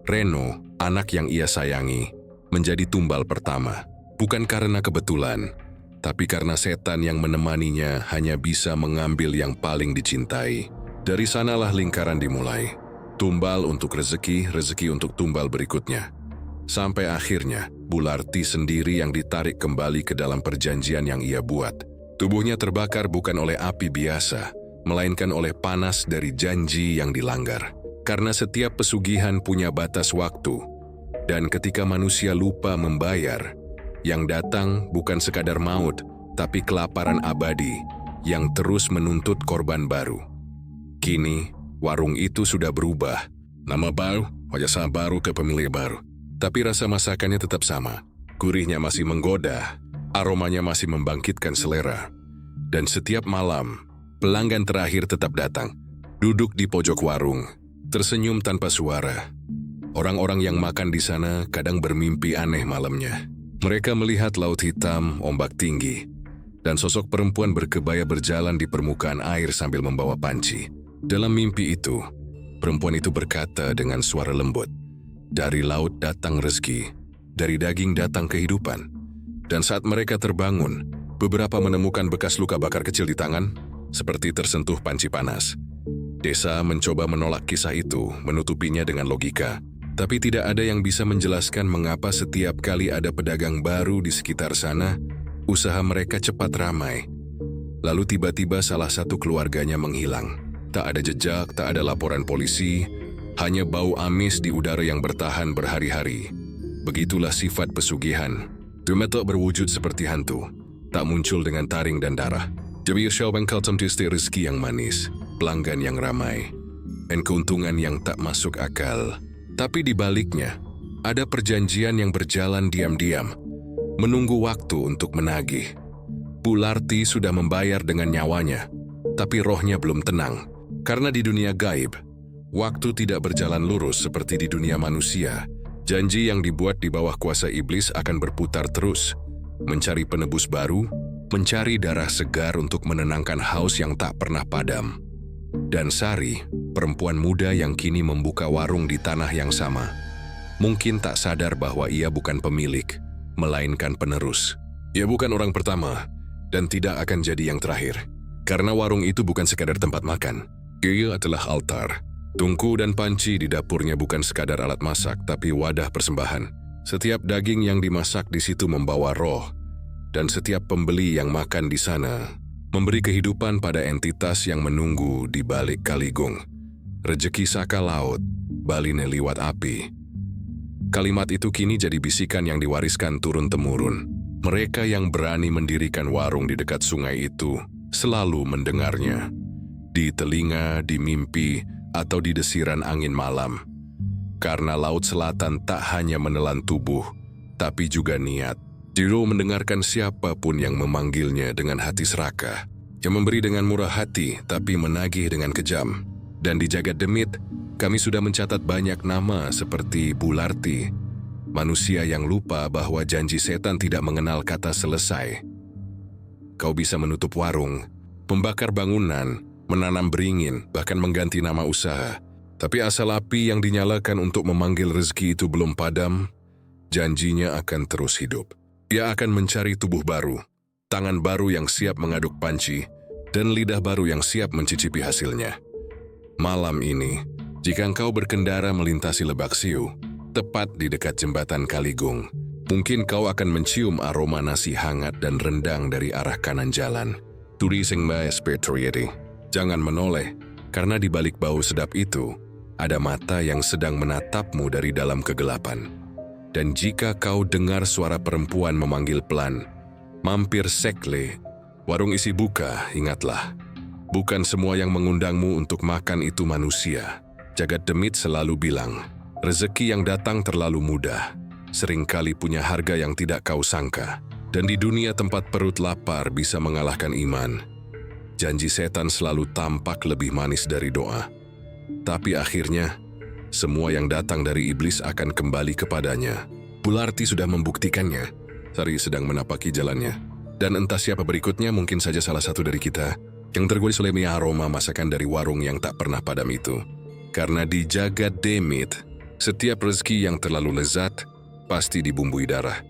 Reno, anak yang ia sayangi, menjadi tumbal pertama. Bukan karena kebetulan, tapi karena setan yang menemaninya hanya bisa mengambil yang paling dicintai. Dari sanalah lingkaran dimulai. Tumbal untuk rezeki, rezeki untuk tumbal berikutnya. Sampai akhirnya, Bularti sendiri yang ditarik kembali ke dalam perjanjian yang ia buat. Tubuhnya terbakar bukan oleh api biasa, melainkan oleh panas dari janji yang dilanggar. Karena setiap pesugihan punya batas waktu, dan ketika manusia lupa membayar, yang datang bukan sekadar maut, tapi kelaparan abadi yang terus menuntut korban baru. Kini, warung itu sudah berubah. Nama baru, wajah baru ke pemilik baru. Tapi rasa masakannya tetap sama. Gurihnya masih menggoda, aromanya masih membangkitkan selera. Dan setiap malam, pelanggan terakhir tetap datang. Duduk di pojok warung, tersenyum tanpa suara. Orang-orang yang makan di sana kadang bermimpi aneh malamnya. Mereka melihat laut hitam, ombak tinggi, dan sosok perempuan berkebaya berjalan di permukaan air sambil membawa panci. Dalam mimpi itu, perempuan itu berkata dengan suara lembut, "Dari laut datang rezeki, dari daging datang kehidupan." Dan saat mereka terbangun, beberapa menemukan bekas luka bakar kecil di tangan, seperti tersentuh panci panas. Desa mencoba menolak kisah itu, menutupinya dengan logika. Tapi tidak ada yang bisa menjelaskan mengapa setiap kali ada pedagang baru di sekitar sana, usaha mereka cepat ramai. Lalu tiba-tiba salah satu keluarganya menghilang. Tak ada jejak, tak ada laporan polisi, hanya bau amis di udara yang bertahan berhari-hari. Begitulah sifat pesugihan. Demetok berwujud seperti hantu, tak muncul dengan taring dan darah. Jadi bengkel temtisti rezeki yang manis, pelanggan yang ramai, dan keuntungan yang tak masuk akal. Tapi di baliknya, ada perjanjian yang berjalan diam-diam, menunggu waktu untuk menagih. Bularti sudah membayar dengan nyawanya, tapi rohnya belum tenang. Karena di dunia gaib, waktu tidak berjalan lurus seperti di dunia manusia. Janji yang dibuat di bawah kuasa iblis akan berputar terus, mencari penebus baru, mencari darah segar untuk menenangkan haus yang tak pernah padam. Dan Sari, perempuan muda yang kini membuka warung di tanah yang sama, mungkin tak sadar bahwa ia bukan pemilik, melainkan penerus. Ia bukan orang pertama, dan tidak akan jadi yang terakhir. Karena warung itu bukan sekadar tempat makan. Ia adalah altar. Tungku dan panci di dapurnya bukan sekadar alat masak, tapi wadah persembahan. Setiap daging yang dimasak di situ membawa roh, dan setiap pembeli yang makan di sana memberi kehidupan pada entitas yang menunggu di balik kaligung. Rejeki saka laut, baline liwat api. Kalimat itu kini jadi bisikan yang diwariskan turun-temurun. Mereka yang berani mendirikan warung di dekat sungai itu selalu mendengarnya. Di telinga, di mimpi, atau di desiran angin malam. Karena laut selatan tak hanya menelan tubuh, tapi juga niat. Jiro mendengarkan siapapun yang memanggilnya dengan hati serakah, yang memberi dengan murah hati, tapi menagih dengan kejam. Dan di jagat demit, kami sudah mencatat banyak nama seperti Bularti, manusia yang lupa bahwa janji setan tidak mengenal kata selesai. Kau bisa menutup warung, membakar bangunan, menanam beringin, bahkan mengganti nama usaha. Tapi asal api yang dinyalakan untuk memanggil rezeki itu belum padam, janjinya akan terus hidup. Ia akan mencari tubuh baru, tangan baru yang siap mengaduk panci, dan lidah baru yang siap mencicipi hasilnya. Malam ini, jika engkau berkendara melintasi Lebak Siu, tepat di dekat jembatan Kaligung, mungkin kau akan mencium aroma nasi hangat dan rendang dari arah kanan jalan. Turi sing bae spirituality. Jangan menoleh, karena di balik bau sedap itu, ada mata yang sedang menatapmu dari dalam kegelapan. Dan jika kau dengar suara perempuan memanggil pelan, "Mampir sekle," warung isi buka, ingatlah. Bukan semua yang mengundangmu untuk makan itu manusia. Jagat demit selalu bilang, rezeki yang datang terlalu mudah, seringkali punya harga yang tidak kau sangka. Dan di dunia tempat perut lapar bisa mengalahkan iman, janji setan selalu tampak lebih manis dari doa. Tapi akhirnya, semua yang datang dari iblis akan kembali kepadanya. Bularti sudah membuktikannya. Sari sedang menapaki jalannya. Dan entah siapa berikutnya, mungkin saja salah satu dari kita, yang tergoris oleh aroma masakan dari warung yang tak pernah padam itu. Karena di jagat demit, setiap rezeki yang terlalu lezat, pasti dibumbui darah.